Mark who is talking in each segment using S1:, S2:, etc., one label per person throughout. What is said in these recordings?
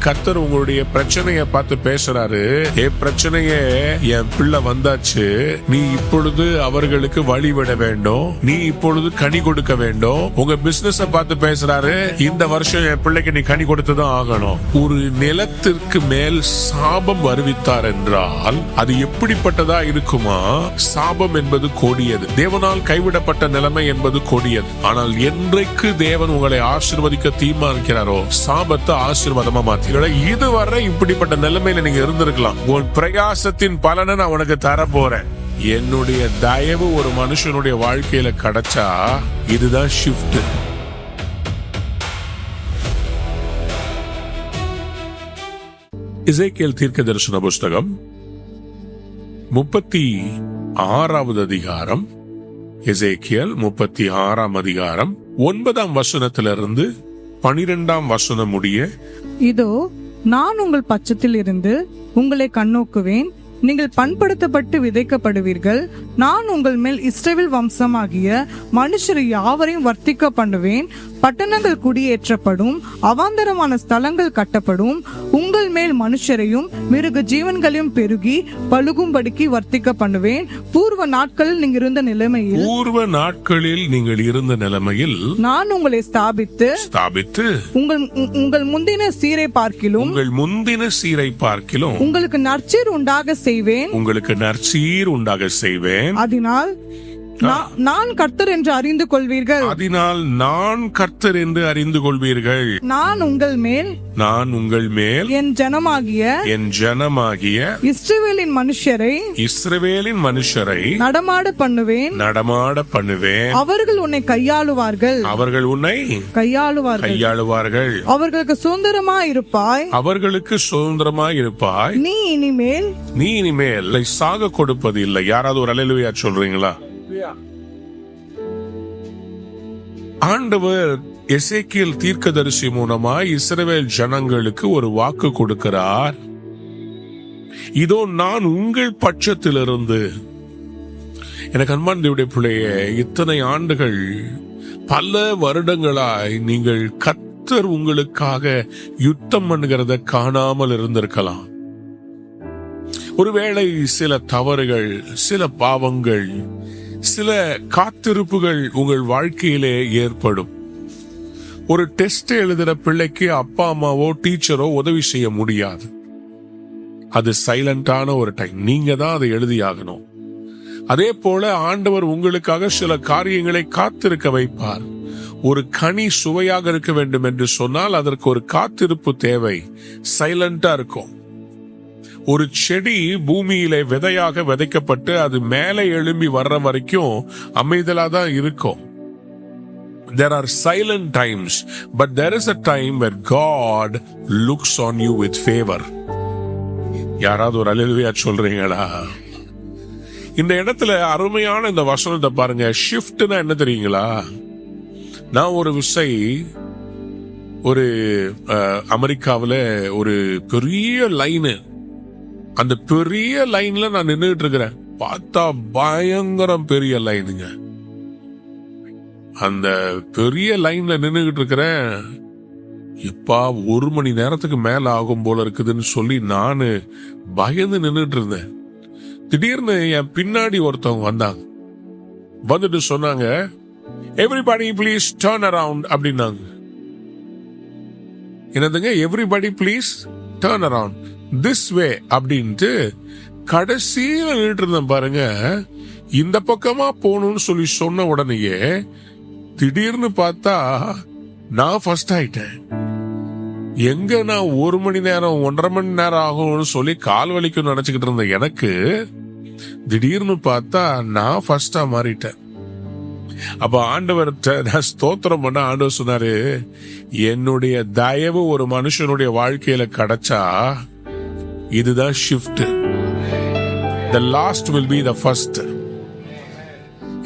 S1: கர்த்தர் உங்களுடைய பிரச்சனையை பார்த்து பேசுறாரு. பிரச்சனையே என் பிள்ளை வந்தாச்சு, நீ இப்பொழுது அவர்களுக்கு வழிவிட வேண்டும், நீ இப்பொழுது கனி கொடுக்க வேண்டும். உங்க பிசினஸ் பார்த்து பேசுறாரு, இந்த வருஷம் என் பிள்ளைக்கு நீ கனி கொடுத்துதான் ஆகணும். ஒரு நிலத்திற்கு மேல் சாபம் வருவித்தார் என்றால் அது எப்படிப்பட்டதா இருக்குமா? சாபம் என்பது கொடியது, தேவனால் கைவிடப்பட்ட நிலைமை என்பது கொடியது. ஆனால் என்றைக்கு தேவன் உங்களை ஆசீர்வதிக்க தீர்மானிக்கிறாரோ சாபத்தை ஆசீர்வாதமா மாத்திர. இதுவரை இப்படிப்பட்ட நிலைமையில நீங்க இருந்திருக்கலாம். உன் பிரயாசத்தின் பலனை நான் உனக்கு தர போறேன். என்னுடைய தயவு ஒரு மனுஷனுடைய வாழ்க்கையில கிடைச்சா இதுதான் ஷிஃப்ட். எசேக்கியேல் தீர்க்க தரிசன புஸ்தகம் 36வது அதிகாரம். எசேக்கியேல் 36ஆம் அதிகாரம் 9ஆம் வசனத்திலிருந்து 12ஆம் வசனம் முடிய.
S2: இதோ நான் உங்கள் பட்சத்தில் இருந்து உங்களை கண்ணோக்குவேன், நீங்கள் பண்படுத்தப்பட்டு விதைக்கப்படுவீர்கள். நான் உங்கள் மேல் இஸ்ரவேல் வம்சமாகிய மனுஷர் யாவரையும் வர்த்திக்க பண்ணுவேன். பட்டணங்கள் குடியேற்றப்படும், அவாந்தரமான ஸ்தலங்கள் கட்டப்படும். உங்கள் மேல் மனுஷரையும் மிருக ஜீவன்களையும் பெருகி பழுகும்படிக்கு வர்த்திக்க பண்ணுவேன். பூர்வ நாட்களில் நீங்கள் இருந்த நிலைமையில் நான் உங்களை ஸ்தாபித்து உங்கள் முந்தின சீரை பார்க்கிலும் உங்களுக்கு நற்சீர் உண்டாக செய்வேன். அதனால் நான் கர்த்தர் என்று அறிந்து கொள்வீர்கள். நான் உங்கள் மேல் என் ஜனமாகிய இஸ்ரவேலின் மனுஷரை நடமாட பண்ணுவேன். அவர்கள் உன்னை கையாளுவார்கள். அவர்களுக்கு சுதந்திரமாய் இருப்பாய். நீ இனிமேல்
S1: சாக கொடுப்பது இல்லை. யாராவது ஒரு அல்லேலூயா சொல்றீங்களா? ஆண்டவர் எசேக்கியேல் தீர்க்கதரிசி மூலமாய் இஸ்ரவேல் ஜனங்களுக்கு ஒரு வாக்கு கொடுக்கிறார். இதோ நான் உங்கள் பட்சத்திலிருந்து. எனக்கு அன்பான தேவனுடைய பிள்ளையே, இத்தனை ஆண்டுகள் பல வருடங்களாய் நீங்கள் கர்த்தர் உங்களுக்காக யுத்தம் பண்ணுகிறத காணாமல் இருந்திருக்கலாம். ஒருவேளை சில தவறுகள், சில பாவங்கள், சில காத்திருப்புகள் உங்கள் வாழ்க்கையிலே ஏற்படும். ஒரு டெஸ்ட் எழுதுற பிள்ளைக்கு அப்பா அம்மாவோ டீச்சரோ உதவி செய்ய முடியாது. அது சைலண்டான ஒரு டைம், நீங்க தான் அதை எழுதியாகணும். அதே போல ஆண்டவர் உங்களுக்காக சில காரியங்களை காத்திருக்க வைப்பார். ஒரு கனி சுவையாக இருக்க வேண்டும் என்று சொன்னால் அதற்கு ஒரு காத்திருப்பு தேவை. சைலண்டா இருக்கும். ஒரு செடி பூமியிலே விதையாக விதைக்கப்பட்டு அது மேலே எழும்பி வர்ற வரைக்கும் அமைதலா தான் இருக்கும். There are silent times, but there is a time where God looks on you with favor. யாராவது ஒரு அல்லேலூயா சொல்றீங்களா? இந்த இடத்துல அருமையான இந்த வசனத்தை பாருங்க. ஷிஃப்ட்னா என்ன தெரியுங்களா? நான் ஒரு அமெரிக்காவில் ஒரு பெரிய லைனு, அந்த பெரிய லைன்ல நான் நின்றுட்டு இருக்கிறேன். பார்த்தா பயங்கரம் பெரிய லைனுங்க. அந்த பெரிய லைன்ல நின்றுகிட்டு இருக்கிறேன். இப்பா 1 மணி நேரத்துக்கு மேல ஆகும் போல இருக்குதுன்னு சொல்லி நானு பயந்து நின்றுட்டு இருந்தேன். திடீர்னு என் பின்னாடி ஒருத்தவங்க வந்தாங்க. வந்துட்டு சொன்னாங்க, எவ்ரிபடி ப்ளீஸ் டர்ன் அரவுண்ட் அப்படின்னாங்க. என்னதுங்க? Everybody please turn around this way அப்படின்ட்டு கடைசியில நின்றுட்டு இருந்தேன் பாருங்க. இந்த பக்கமா போகணும்னு சொல்லி சொன்ன உடனேயே திடீர்னு பார்த்தா நான் ஃபர்ஸ்ட் ஆயிட்டேன். எங்க நான் 1 மணி நேரம் 1.5 மணி நேரம் ஆகும்னு சொல்லி கால் வலிக்கும் நினைச்சுக்கிட்டு இருந்த எனக்கு திடீர்னு பார்த்தா நான் ஃபர்ஸ்டா மாறிட்டேன். அப்ப ஆண்டவர்கிட்ட ஸ்தோத்திரம் பண்ண ஆண்டவர் சொன்னாரு, என்னுடைய தயவு ஒரு மனுஷனுடைய வாழ்க்கையில கிடைச்சா இதுதான் shift. The last will be the first.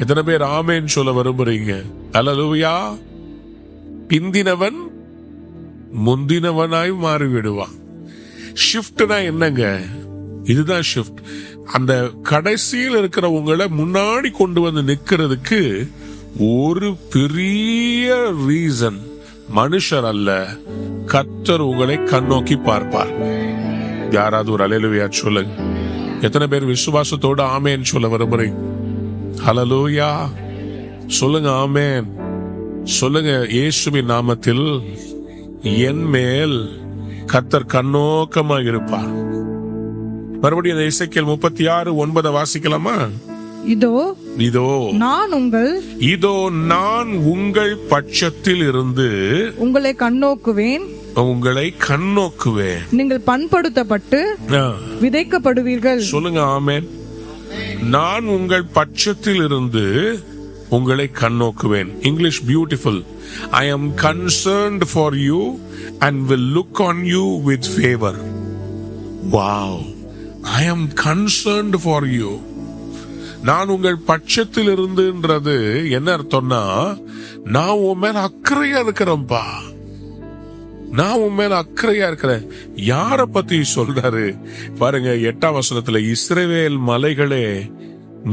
S1: எத்தனை பேர் ஆமென் சொல்ல விரும்புறீங்க? அல்லேலூயா. பிந்தினவன் முந்தினவனாய் மாறிவிடுவான். ஷிஃப்ட்னா என்னங்க? இதுதான் ஷிஃப்ட். அந்த கடைசியில் இருக்கிறவங்களை முன்னாடி கொண்டு வந்து நிக்கிறதுக்கு ஒரு பெரிய ரீசன் மனுஷர் அல்ல, கர்த்தர் உங்களை கண்ணோக்கி பார்ப்பார். யாராவது ஒரு அல்லேலூயா சொல்லுங்க. எத்தனை பேர் விசுவாசத்தோடு ஆமேன் சொல்ல விரும்புறீங்க? ஹல்லேலூயா சொல்லுங்க, ஆமேன் சொல்லுங்க. இயேசுவின் நாமத்தில் என் மேல் கர்த்தர் கண்ணோக்கமாக இருப்பார். மறுபடியும் எசேக்கியேல் 36:9 வாசிக்கலாமா?
S2: இதோ நான்
S1: உங்கள் பட்சத்தில் இருந்து
S2: உங்களை கண்ணோக்குவேன். நீங்கள் பண்படுத்தப்பட்டு விதைக்கப்படுவீர்கள்.
S1: சொல்லுங்க ஆமென். நான் உங்கள் பட்சத்தில் இருந்து உங்களை கண்ணோக்குவேன். English beautiful. I am concerned for you and will look on you with favor. Wow. I am concerned for you. நான் உங்கள் பட்சத்தில் இருந்துன்றது என்ன அர்த்தம்னா, நான் உன் மேல அக்கறையா இருக்கிறேன்பா. நான் உன் மேல அக்கறையா இருக்கிறேன். யார பத்தி சொல்றாரு பாருங்க, 8ஆம் வசனத்துல, இஸ்ரவேல் மலைகளே,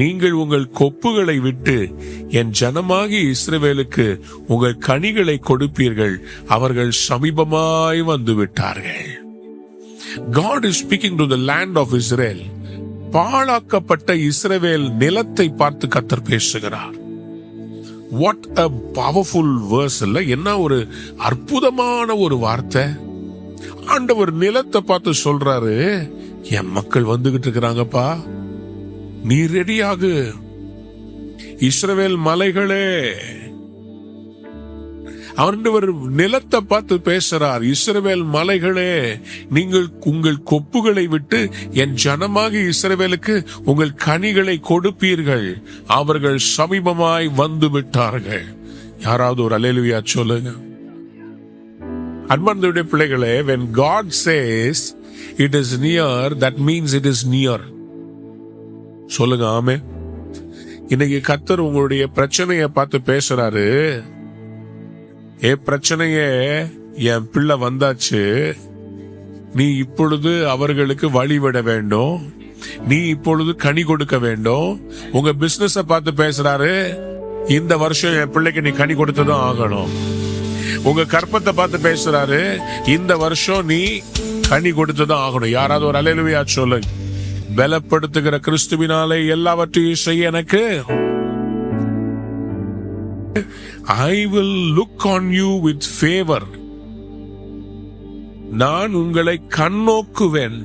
S1: நீங்கள் உங்கள் கொப்புகளை விட்டு என் ஜனமாகி இஸ்ரவேலுக்கு உங்கள் கனிகளை கொடுப்பீர்கள், அவர்கள் சமீபமாய் வந்து விட்டார்கள். God is speaking to the land of Israel. பாழாக்கப்பட்ட இஸ்ரவேல் நிலத்தை பார்த்து கர்த்தர் பேசுகிறார். What a powerful verse இல்ல? என்ன ஒரு அற்புதமான ஒரு வார்த்தை. ஆண்டவர் நிலத்தை பார்த்து சொல்றாரு, என் மக்கள் வந்துகிட்டு இருக்கிறாங்கப்பா, நீ ரெடியாகு. இஸ்ரவேல் மலைகளே, ஆண்டவர் நிலத்தை பார்த்து பேசுறார். இஸ்ரவேல் மலைகளே, நீங்கள் உங்கள் கொப்புகளை விட்டு என் ஜனமாகி இஸ்ரவேலுக்கு உங்கள் கனிகளை கொடுப்பீர்கள், அவர்கள் சமீபமாய் வந்து விட்டார்கள். யாராவது ஒரு அல்லேலூயா சொல்லுங்க. அன்பார்ந்தவருடைய பிள்ளைகளே, when God says it is near, that means it is near. சொல்லுங்க ஆமென். இன்னைக்கு கர்த்தர் உங்களுடைய பிரச்சனையை பார்த்து பேசுறாரு. பிரச்சனையே, என் பிள்ளை வந்தாச்சு, நீ இப்பொழுது அவர்களுக்கு வழிவிட வேண்டும், நீ இப்பொழுது கனி கொடுக்க வேண்டும். உங்க பிசினஸ் பார்த்து பேசுறாரு, இந்த வருஷம் என் பிள்ளைக்கு நீ கனி கொடுத்ததும் ஆகணும். உங்க கற்பத்தை பார்த்து பேசுறாரு, இந்த வருஷம் நீ கனி கொடுத்ததும் ஆகணும். யாராவது ஒரு அல்லேலூயா சொல்லுங்க. பலப்படுத்துகிற கிறிஸ்துவினாலே எல்லாவற்றையும் செய்ய எனக்கு I will look on you with favor. நான் உங்களை கண்ணோக்குவேன்.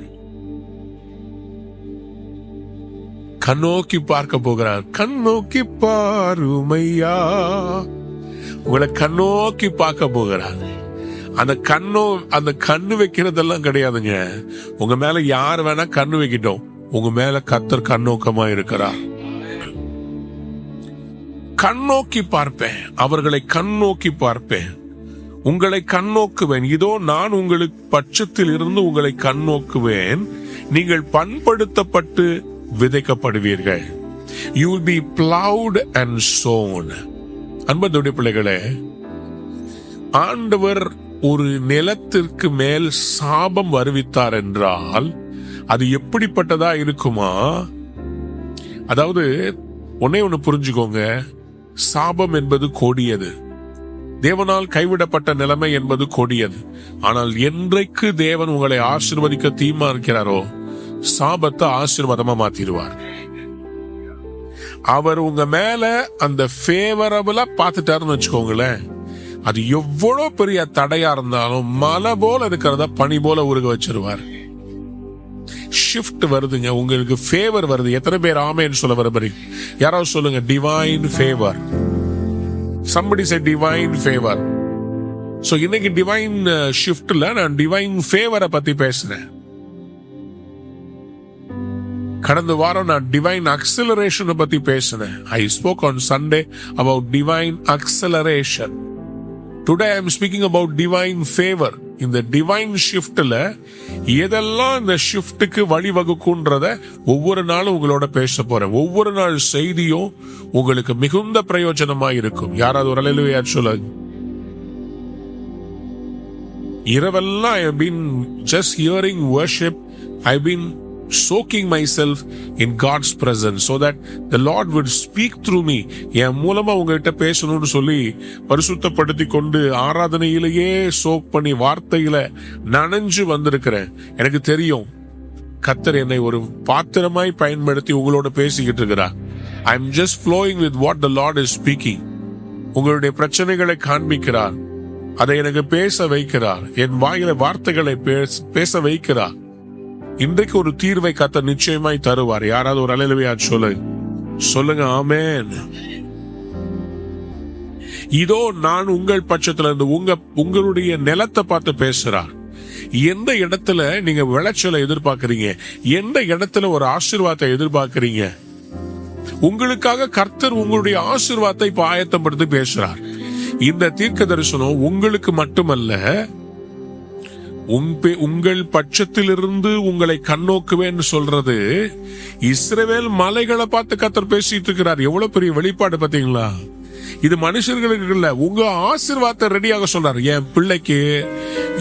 S1: கண்ணோக்கி பார்க்க போகிறார். கண்ணோக்கி பாருமையா, உங்களை கண்ணோக்கி பார்க்க போகிறார். அந்த கண்ணு வைக்கிறதெல்லாம் கிடையாதுங்க. உங்க மேல யார் வேணா கண்ணு வைக்கிட்டோம், உங்க மேல கர்த்தர் கண்ணோக்கமா இருக்கிறார். கண்ணோக்கி பார்ப்பேன், அவர்களை கண்ணோக்கி பார்ப்பேன், உங்களை கண்ணோக்குவேன். இதோ நான் உங்களுக்கு பட்சத்தில் இருந்து உங்களை கண்ணோக்குவேன், நீங்கள் பண்படுத்தப்பட்டு விதைக்கப்படுவீர்கள். You will be plowed and sown. அன்புடைய பிள்ளைகளே, ஆண்டவர் ஒரு நிலத்திற்கு மேல் சாபம் வருவித்தார் என்றால் அது எப்படிப்பட்டதா இருக்குமா? அதாவது ஒன்னே ஒன்னு புரிஞ்சுக்கோங்க, சாபம் என்பது கொடியது. தேவனால் கைவிடப்பட்ட நிலைமை என்பது கொடியது. ஆனால் என்றைக்கு தேவன் உங்களை ஆசீர்வதிக்க தீர்மானிக்கிறாரோ, சாபத்தை ஆசீர்வாதமா மாத்திடுவார். அவர் உங்க மேல அந்த ஃபேவரபிளா பார்த்துட்டாருன்னு வச்சுக்கோங்களேன், அது எவ்வளவு பெரிய தடையா இருந்தாலும் மலை போல இருக்கிறத பனி போல உருக வச்சிருவார். ஷிஃப்ட் வருதுங்க, உங்களுக்கு ஃபேவர் வருது. எத்தனை பேர் ஆமென் சொல்ல விரும்புறீங்க? யாராவது சொல்லுங்க, divine favour. somebody say divine favor. So இன்னைக்கு டிவைன் ஷிஃப்ட்ல நான் டிவைன் ஃபேவரை பத்தி பேசுறேன். கடந்த வாரம் நான் டிவைன் அக்ஸலரேஷனை பத்தி பேசினேன். I spoke on Sunday about divine acceleration. Today I am speaking about divine favor. இந்த டிவைன் ஷிஃப்ட்ல எதெல்லாம் இந்த ஷிஃப்ட்டுக்கு வழிவகுக்குன்றத ஒவ்வொரு நாளும் உங்களோட பேச போறேன். ஒவ்வொரு நாள் செய்தியும் உங்களுக்கு மிகுந்த பிரயோஜனமா இருக்கும். யாராவது ஒரு அல்லேலூயா சொல்லுங்க. இரவெல்லாம் I have been just hearing worship. I have been soaking myself in God's presence so that the Lord would speak through me. என் மூலமா உங்ககிட்ட பேசணும்னு சொல்லி பரிசுத்தப்படுத்தி கொண்டு ஆராதனையிலேயே சோக் பண்ணி வார்த்தையில நனைஞ்சு வந்திருக்கிறேன். எனக்கு தெரியும் கர்த்தர் என்னை ஒரு பாத்திரமாய் பயன்படுத்தி உங்களோட பேசிக்கிட்டு இருக்கிறார். I'm just flowing with what the Lord is speaking. உங்களுடைய பிரச்சனைகளை காண்பிக்கிறார், அதை எனக்கு பேச வைக்கிறார், என் வாயில வார்த்தைகளை பேச வைக்கிறார். இன்றைக்கு ஒரு தீர்வை கர்த்தர் நிச்சயமாய் தருவார். யாராவது ஒரு அல்லேலூயா சொல்லுங்க. ஆமென். இதோ நான் உங்கள் பட்சத்துல இருந்து உங்களுடைய நிலத்தை பார்த்து பேசுறார். எந்த இடத்துல நீங்க விளைச்சலை எதிர்பார்க்கறீங்க, எந்த இடத்துல ஒரு ஆசீர்வாதத்தை எதிர்பார்க்கறீங்க, உங்களுக்காக கர்த்தர் உங்களுடைய ஆசீர்வாதத்தை இப்ப ஆயத்தப்படுத்தி பேசுறார். இந்த தீர்க்க தரிசனம் உங்களுக்கு மட்டுமல்ல, உங்கள் பட்சத்திலிருந்து உங்களை கண்ணோக்குவேன்னு சொல்றது இஸ்ரவேல் மலைகளை பார்த்து கர்த்தர் பேசிட்டு இருக்கிறார். எவ்வளவு பெரிய வெளிப்பாடு பாத்தீங்களா? இது மனுஷர்களுக்கு இல்ல, உங்க ஆசீர்வாதத்தை ரெடியாக சொல்றாரு. என் பிள்ளைக்கு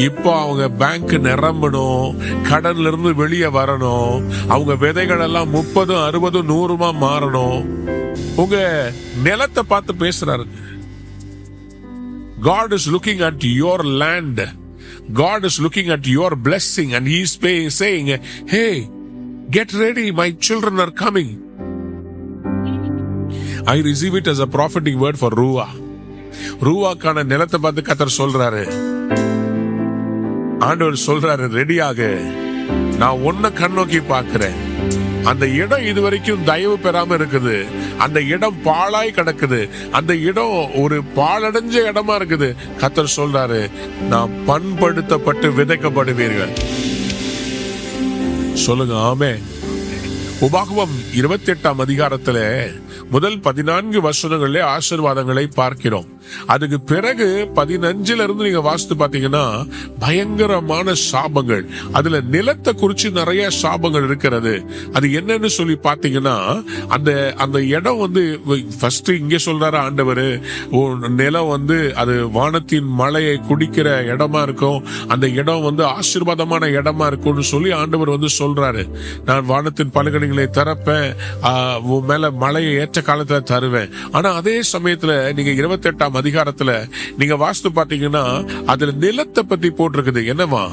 S1: இப்போ அவங்க பேங்க் நிரம்பணும், கடன்ல இருந்து வெளியே வரணும், அவங்க விதைகள் எல்லாம் 30, 60, 100 மாறணும். உங்க நிலத்தை பார்த்து பேசுறாரு. God is looking at your land. God is looking at your blessing and he is saying, hey, get ready, my children are coming. I receive it as a prophetic word for Ruwa. ரூவாக்கான நிலத்தை பார்த்து கர்த்தர் சொல்றாரு, ஆண்டவர் சொல்றாரு, ரெடியாக நான் உன்னை கண்ணோக்கி பார்க்கிறேன். அந்த இடம் இதுவரைக்கும் தயவு பெறாம இருக்குது, அந்த இடம் பாழாய் கிடக்குது, அந்த இடம் ஒரு பாழடைஞ்ச இடமா இருக்குது. கர்த்தர் சொல்றாரு, நான் பண்படுத்தப்பட்டு விதைக்கப்படுவீர்கள். சொல்லுங்க ஆமென். உபாகமம் 28 அதிகாரத்துல முதல் 14 வசனங்களிலே ஆசீர்வாதங்களை பார்க்கிறோம். அதுக்கு பிறகு 15 இருந்து நீங்க வாசித்து பாத்தீங்கன்னா பயங்கரமான சாபங்கள், அதுல நிலத்தை குறிச்சு நிறைய சாபங்கள் இருக்கிறது. அது என்னன்னு சொல்லி பாத்தீங்கன்னா அந்த இடம் ஃபர்ஸ்ட் இங்க சொல்றாரு ஆண்டவரு, நிலம் அது வானத்தின் மழையை குடிக்கிற இடமா இருக்கும், அந்த இடம் ஆசீர்வாதமான இடமா இருக்கும்னு சொல்லி ஆண்டவர் சொல்றாரு. நான் வானத்தின் பலகணிகளை திறப்பேன், உன் மேல மழையை ஏற்ற காலத்துல தருவேன். ஆனா அதே சமயத்துல நீங்க 28 அதிகாரத்துல நீங்க வாஸ்து பாத்தீங்கன்னா அதுல நிலத்தை பத்தி போட்டிருக்குது. என்னவா,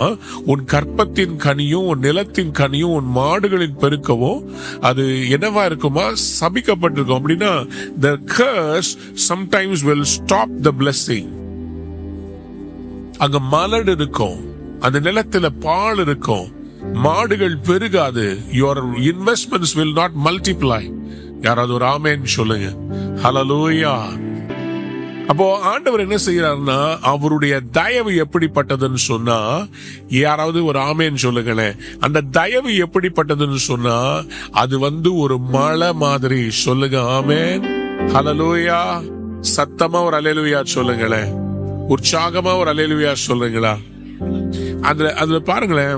S1: உன் கற்பத்தின் கனியும் உன் நிலத்தின் கனியும் உன் மாடுகளின் பெருக்கவும் அது என்னவா இருக்குமா, சபிக்கப்பட்டிருக்கும். அப்படின்னா the curse sometimes will stop the blessing. அங்க மலடு இருக்கும், அந்த நிலத்துல பால் இருக்கும், மாடுகள் பெருகாது. your investments will not multiply. யாராவது ஒரு ஆமென் சொல்லுங்க. ஹல்லேலூயா. அப்போ ஆண்டவர் என்ன செய்யறாருன்னா, அவருடைய தயவு எப்படிப்பட்டதுன்னு சொன்னா, யாராவது ஒரு ஆமென் சொல்லுங்களேன். அந்த தயவு எப்படிப்பட்டதுன்னு சொன்னா, அது ஒரு மழை மாதிரி. சொல்லுங்க ஆமென். ஹல்லேலூயா. சத்தமா ஒரு அல்லேலூயா சொல்லுங்களேன், உற்சாகமா ஒரு அல்லேலூயா சொல்லுங்களா. அதுல பாருங்களேன்,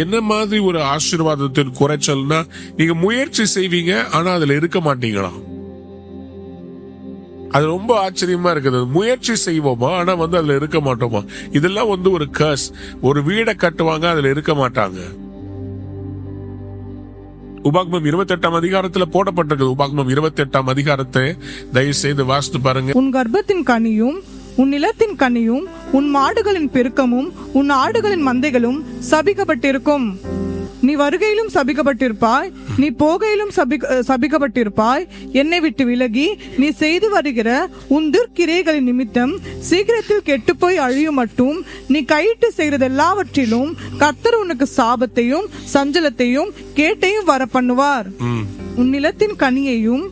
S1: என்ன மாதிரி ஒரு ஆசீர்வாதத்தின் குறைச்சல்னா, நீங்க முயற்சி செய்வீங்க ஆனா அதுல இருக்க மாட்டீங்களா. அது ரொம்ப ஆச்சரியமா இருக்குது. முயற்சி செய்வோமா ஆனா அதுல இருக்க மாட்டோமா. இதெல்லாம் ஒரு கர்ஸ். ஒரு வீடை கட்டுவாங்க, அதுல இருக்க மாட்டாங்க. உபாகமம் 28 அதிகாரத்துல போடப்பட்டிருக்கு. உபாகமம் 28 அதிகாரத்தை தயவு செய்து வாசித்து பாருங்க.
S2: உன் கர்ப்பத்தின் கனியும் உன் நிலத்தின் கனியும் உன் மாடுகளின் பெருக்கமும் உன் ஆடுகளின் மந்தைகளும் சபிக்கப்பட்டிருக்கும். நீ வருகையிலும் சபிக்கப்பட்டிருப்பாய், நீ போகையிலும் சபிக்கப்பட்டிருப்பாய். என்னை விட்டு விலகி நீ செய்து வருகிற உன் துர்க்கிரைகளின் நிமித்தம் சீக்கிரத்தில் கெட்டுப்போய் அழியும் மட்டும் நீ கையிட்டு செய்கிறது எல்லாவற்றிலும் கர்த்தர் உனக்கு சாபத்தையும் சஞ்சலத்தையும் கேட்டையும் வர பண்ணுவார். உன் நிலத்தின் கனியையும்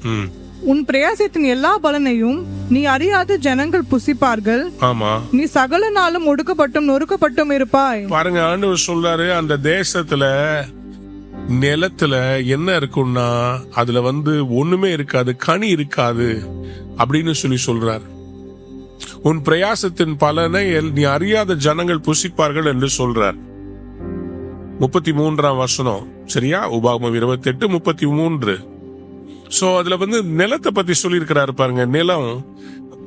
S2: உன் பிரயாசத்தின் எல்லா பலனையும் நீ அறியாத ஜனங்கள் புசிப்பார்கள்.
S1: ஆமா,
S2: நீ சகல நாளும் ஒடுக்கப்பட்டும் நொறுக்கப்பட்டும் இருப்பாய்.
S1: பாருங்க, ஆண்டவர் சொல்றாரு, அந்த தேசத்துல நிலத்துல என்ன இருக்கும்னா அதுல ஒண்ணுமே இருக்காது, கனி இருக்காது அப்படின்னு சொல்றார். உன் பிரயாசத்தின் பலனை நீ அறியாத ஜனங்கள் புசிப்பார்கள் என்று சொல்றார். 33 வசனம், சரியா? உபாகமம் 28:33. சோ அதுல நிலத்தை பத்தி சொல்லி இருக்கிறாரு பாருங்க. நிலம்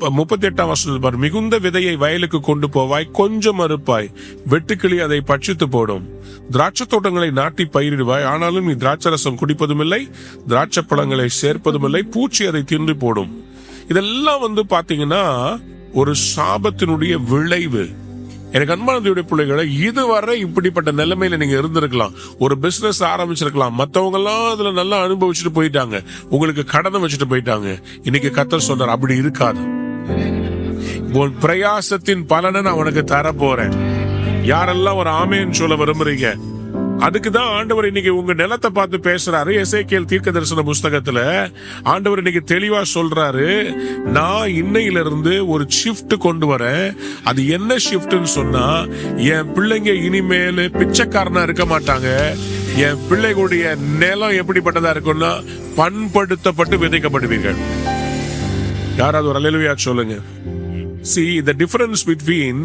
S1: 38ஆம் வசனம் பாரு, மிகுந்த விதையை வயலுக்கு கொண்டு போவாய், கொஞ்சம் அறுப்பாய், வெட்டுக்கிளி அதை பட்சித்து போடும். திராட்சை தோட்டங்களை நாட்டி பயிரிடுவாய், ஆனாலும் நீ திராட்சரசம் குடிப்பதும் இல்லை, திராட்சை பழங்களை சேர்ப்பதும் இல்லை, பூச்சி அதை தின்று போடும். இதெல்லாம் பாத்தீங்கன்னா ஒரு சாபத்தினுடைய விளைவு. எனக்கு அன்பானதுடைய பிள்ளைகளை, இதுவரை இப்படிப்பட்ட நிலைமையில நீங்க இருந்திருக்கலாம், ஒரு பிசினஸ் ஆரம்பிச்சிருக்கலாம், மத்தவங்க எல்லாம் அதுல நல்லா அனுபவிச்சுட்டு போயிட்டாங்க, உங்களுக்கு கடனை வச்சுட்டு போயிட்டாங்க. இன்னைக்கு கர்த்தர் சொல்றார், அப்படி இருக்காது. உன் பிரயாசத்தின் பலனை நான் உனக்கு தர போறேன். யாரெல்லாம் ஒரு ஆமேன்னு சொல்ல விரும்புறீங்க? அதுக்குதான் ஆண்டவர் இன்னைக்கு உங்க நிலத்தை பார்த்து பேசுறாரு. எசேக்கியேல் தீர்க்க தரிசன புஸ்தகத்துல ஆண்டவர் இன்னைக்கு தெளிவா சொல்றாரு, நான் இன்னையிலிருந்து ஒரு ஷிஃப்ட் கொண்டு வரேன். அது என்ன ஷிஃப்ட்னு சொன்னா, என் பிள்ளைங்க இனிமேல் பிச்சைக்காரனா இருக்க மாட்டாங்க. என் பிள்ளைகளுடைய நிலம் எப்படிப்பட்டதா இருக்கும்னா, பண்படுத்தப்பட்டு விதைக்கப்படுவீர்கள். யாராவது ஒரு அல்லேலூயா சொல்லுங்க. See the difference between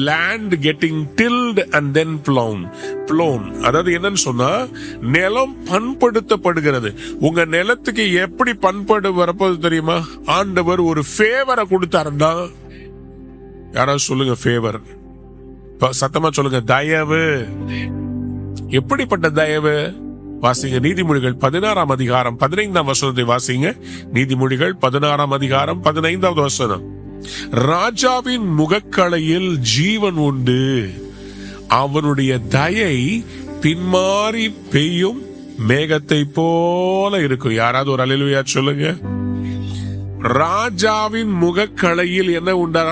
S1: land getting tilled and then plown. அதாவது என்னன்னு சொன்னா, நிலம் பண்படுத்தப்படுகிறது. உங்க நிலத்துக்கு எப்படி பண்படு வரப்போது தெரியுமா? ஆண்டவர் ஒரு ஃபேவரை கொடுத்தாருன்னா, யாராவது சொல்லுங்க ஃபேவர். சத்தமா சொல்லுங்க, தயவு. எப்படிப்பட்ட தயவு? வாசிங்க நீதிமொழிகள் 16ஆம் அதிகாரம் 15ஆம் வசனத்தை வாசிங்க. நீதிமொழிகள் 16ஆம் அதிகாரம் 15வது வசனம். ராஜாவின் முகக்களையில் ஜீவன் உண்டு, அவனுடைய தயை பின்மாறி பெய்யும் மேகத்தை போல இருக்கும். யாராவது ஒரு அல்லேலூயா சொல்லுங்க. ராஜாவின் முகக்களையில் என்ன உண்டா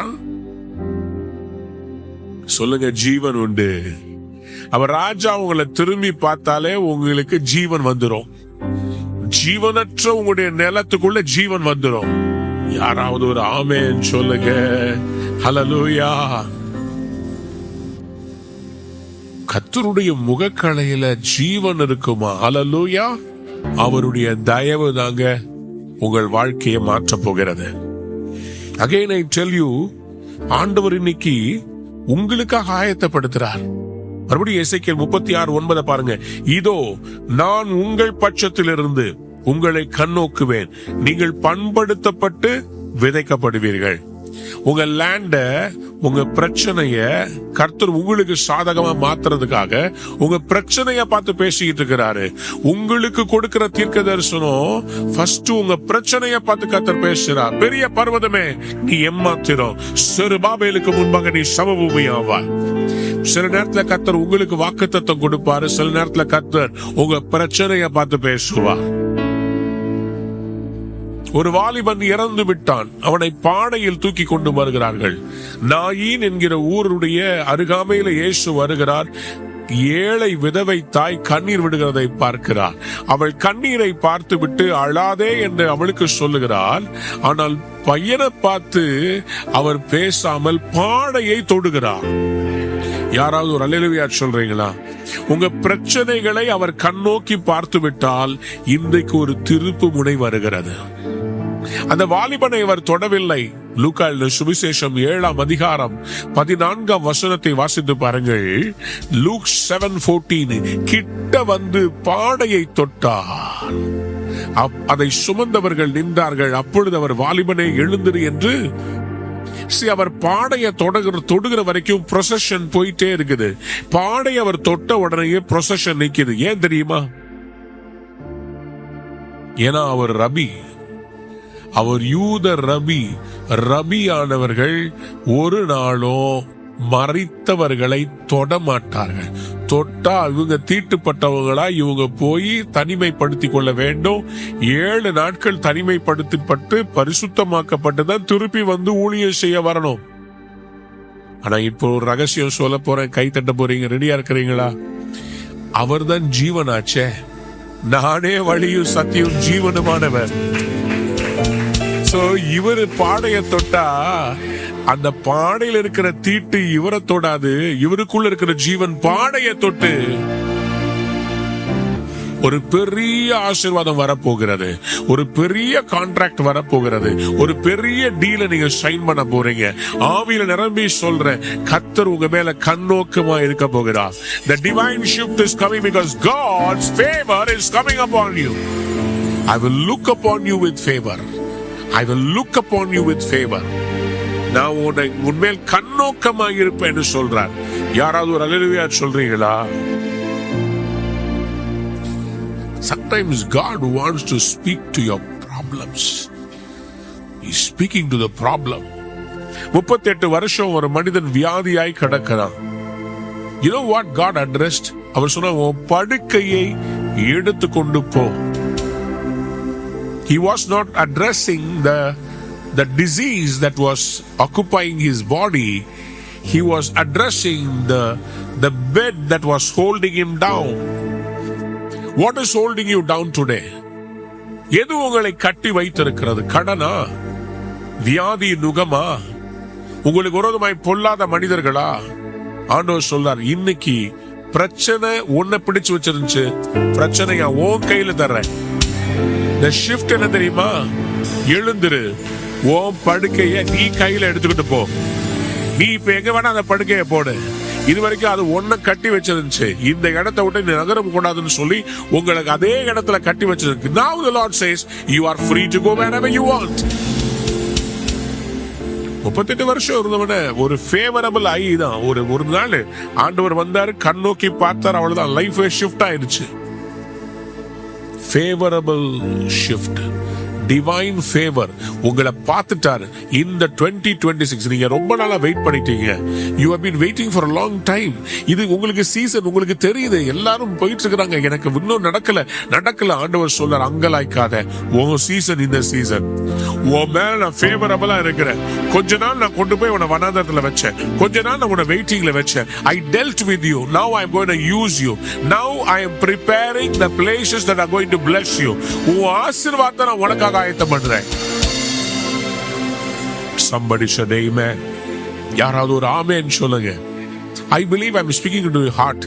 S1: சொல்லுங்க? ஜீவன் உண்டு. அவர் ராஜா உங்களை திரும்பி பார்த்தாலே உங்களுக்கு ஜீவன் வந்துரும். ஜீவனற்ற உங்களுடைய நிலத்துக்குள்ள ஜீவன் வந்துரும். யாராவது ஒரு ஆமென் சொல்லுங்க. ஹல்லேலூயா. கர்த்தருடைய முகக்களையில ஜீவன் இருக்குமா? ஹல்லேலூயா. அவருடைய தயவு தாங்க உங்கள் வாழ்க்கையை மாற்ற போகிறது. Again I tell you, ஆண்டவர் இன்னைக்கு உங்களுக்காக ஆயத்தப்படுத்துறார். மறுபடியும் எசேக்கியேல் 36:9 பாருங்க. இதோ நான் உங்கள் பட்சத்திலிருந்து உங்களை கண்ணோக்குவேன், நீங்கள் பண்படுத்தப்பட்டு விதைக்கப்படுவீர்கள். உங்க லேண்ட, உங்க பிரச்சனைய கர்த்தர் உங்களுக்கு சாதகமா மாத்துறதுக்காக உங்க பிரச்சனைய பார்த்து பேசிக்கிட்டு இருக்கிறாரு. உங்களுக்கு கொடுக்கிற தீர்க்க தரிசனம் ஃபர்ஸ்ட் உங்க பிரச்சனைய பார்த்து கர்த்தர் பேசுறார். பெரிய பர்வதமே நீ எம்மாத்திரம், செருபாபேலுக்கு முன்பாக நீ சமபூமியாவா. சில நேரத்துல கர்த்தர் உங்களுக்கு வாக்குத்தத்தம் கொடுப்பாரு, சில நேரத்துல கர்த்தர் உங்க பிரச்சனைய பார்த்து பேசுவார். ஒரு வாலிபன் இறந்து விட்டான், அவனை பாடையில் தூக்கி கொண்டு வருகிறார்கள். நாயின் என்கிற ஊருடைய அருகாமையில இயேசு வருகிறார். ஏழை விதவை தாய் கண்ணீர் விடுகிறதை பார்க்கிறார். அவள் கண்ணீரை பார்த்து விட்டு அழாதே என்று அவளுக்கு சொல்லுகிறார். ஆனால் பையனை பார்த்து அவர் பேசாமல் பாடையை தொடுகிறார். யாராவது ஒரு அல்லேலூயா சொல்றீங்களா? உங்க பிரச்சனைகளை அவர் கண்ணோக்கி பார்த்து விட்டால் இன்றைக்கு ஒரு திருப்பு முனை வருகிறது. அந்த வாலிபனை அவர் தொடவில்லை. லூக்கா சுவிசேஷம் 7ஆம் அதிகாரம் 14ஆம் வசனத்தை வாசித்து பாருங்கள். லூக் 7:14. கிட்ட வந்து பாடையை தொட்டார், அதை சுமந்தவர்கள் நின்றார்கள். அப்பொழுது அவர் வாலிபனை எழுந்திரு என்று அவர் பாடைய தொடுகிற வரைக்கும் ப்ரொசஷன் போயிட்டே இருக்குது. பாடை அவர் தொட்ட உடனே ப்ரொசஷன் நிக்குது. ஏன் தெரியுமா? ஏன்னா அவர் ரபி, அவர் யூத ரபியானவர்கள் ஒரு நாளும் மறித்தவர்களை தொடமாட்டார்கள். தொட்டா இவங்க தீட்டுப்பட்டவங்களா, இவங்க போய் தனிமைப்படுத்திக் கொள்ள வேண்டும். 7 நாட்கள் தனிமைப்படுத்தப்பட்டு பரிசுத்தமாக்கப்பட்டுதான் திருப்பி வந்து ஊழியம் செய்ய வரணும். ஆனா இப்போ ஒரு ரகசியம் சொல்ல போறேன், கை தட்ட போறீங்க, ரெடியா இருக்கிறீங்களா? அவர்தான் ஜீவனாச்சே. நானே வழியும் சத்தியம் ஜீவனுமானவர். இவரு பாடைய தொட்டா அந்த பாடையில் இருக்கிற தீட்டு இவரை தொடாது. இவருக்குள்ள இருக்கிற ஜீவன் பாடைய தொட்டு ஒரு பெரிய ஆசீர்வாதம் வரப்போகிறது, ஒரு பெரிய கான்ட்ராக்ட் வரப்போகிறது, ஒரு பெரிய டீலை நீங்க சைன் பண்ண போறீங்க. ஆவியில நிரம்பி சொல்ற கர்த்தர் உங்க மேல கண்ணோக்கமா இருக்க போகிறார். The divine shift is coming because God's favor is coming upon you. I will look upon you with favor. I will look upon you with favor. நான் உன்மேல் கண்ணோக்கமாக இருப்பேன் சொல்றார். யாராவது ஒரு அல்லேலூயா சொல்றீங்களா? Sometimes God wants to speak to your problems. He's speaking to the problem. 38 வருஷம் ஒரு மனிதன் வியாதியாய் கிடக்கிறான். You know what God addressed? அவர் சொன்னார், உன் படுக்கையை எடுத்து கொண்டு போ. He was not addressing the disease that was occupying his body. He was addressing the bed that was holding him down. What is holding you down today? எது உங்களை கட்டி வைத்திருக்கிறது? கடனா? வியாதி நுகமா? உங்களுக்கு விரோதமாய் பொல்லாத மனிதர்களா? ஆண்டவர் சொல்றார், இன்னைக்கு பிரச்சனை உன்னை பிடிச்சு வச்சிருந்துச்சு, பிரச்சனையா உன் கையில தர்றேன். The shift என்ன தெரியுமா? எழுந்துரு, உன் படுக்கைய நீ கையில எடுத்துக்கிட்டு போ. நீ இப்ப எங்க வேணா அந்த படுக்கைய போடு. இது வரைக்கும் அது ஒன்ன கட்டி வச்சிருந்துச்சு, இந்த இடத்தை விட்டு நீ நகரம் கூடாதுன்னு சொல்லி உங்களுக்கு அதே இடத்துல கட்டி வச்சிருக்கு. Now the Lord says you are free to go wherever you want. 38 வருஷம் இருந்தவன ஒரு ஃபேவரபிள் ஐ தான். ஒரு நாள் ஆண்டவர் வந்தாரு, கண்ணோக்கி பார்த்தார், அவ்வளவுதான், லைஃப் ஷிஃப்ட் ஆயிடுச்சு. ஃபேவரபிள் ஷிஃப்ட், டிவைன் ஃபேவர் உங்களை பார்த்துட்டாரு. இந்த 2026 நீங்க ரொம்ப நாளா வெயிட் பண்ணிட்டீங்க. You have been waiting for a long time. இது உங்களுக்கு சீசன், உங்களுக்கு தெரியுது. எல்லாரும் போயிட்டு இருக்காங்க, எனக்கு இன்னும் நடக்கல. ஆண்டவர் சொல்றார், அங்கலாய்க்காத, உன் சீசன் இந்த சீசன். உன் மேல நான் ஃபேவரபிளா இருக்கிறேன். கொஞ்ச நாள் நான் கொண்டு போய் உன்னை வனாந்தரத்துல வச்சேன், கொஞ்ச நாள் நான் உன்னை வெயிட்டிங்ல வச்சேன். I dealt with you. Now I am going to use you. Now I am preparing the places that are going to bless you. உன் ஆசீர்வாதத்தை நான் உனக்காக ஆயத்தம் பண்றேன். Somebody said amen. யாராவது ஒரு ஆமென் சொல்லுங்க. I believe I'm speaking into your heart.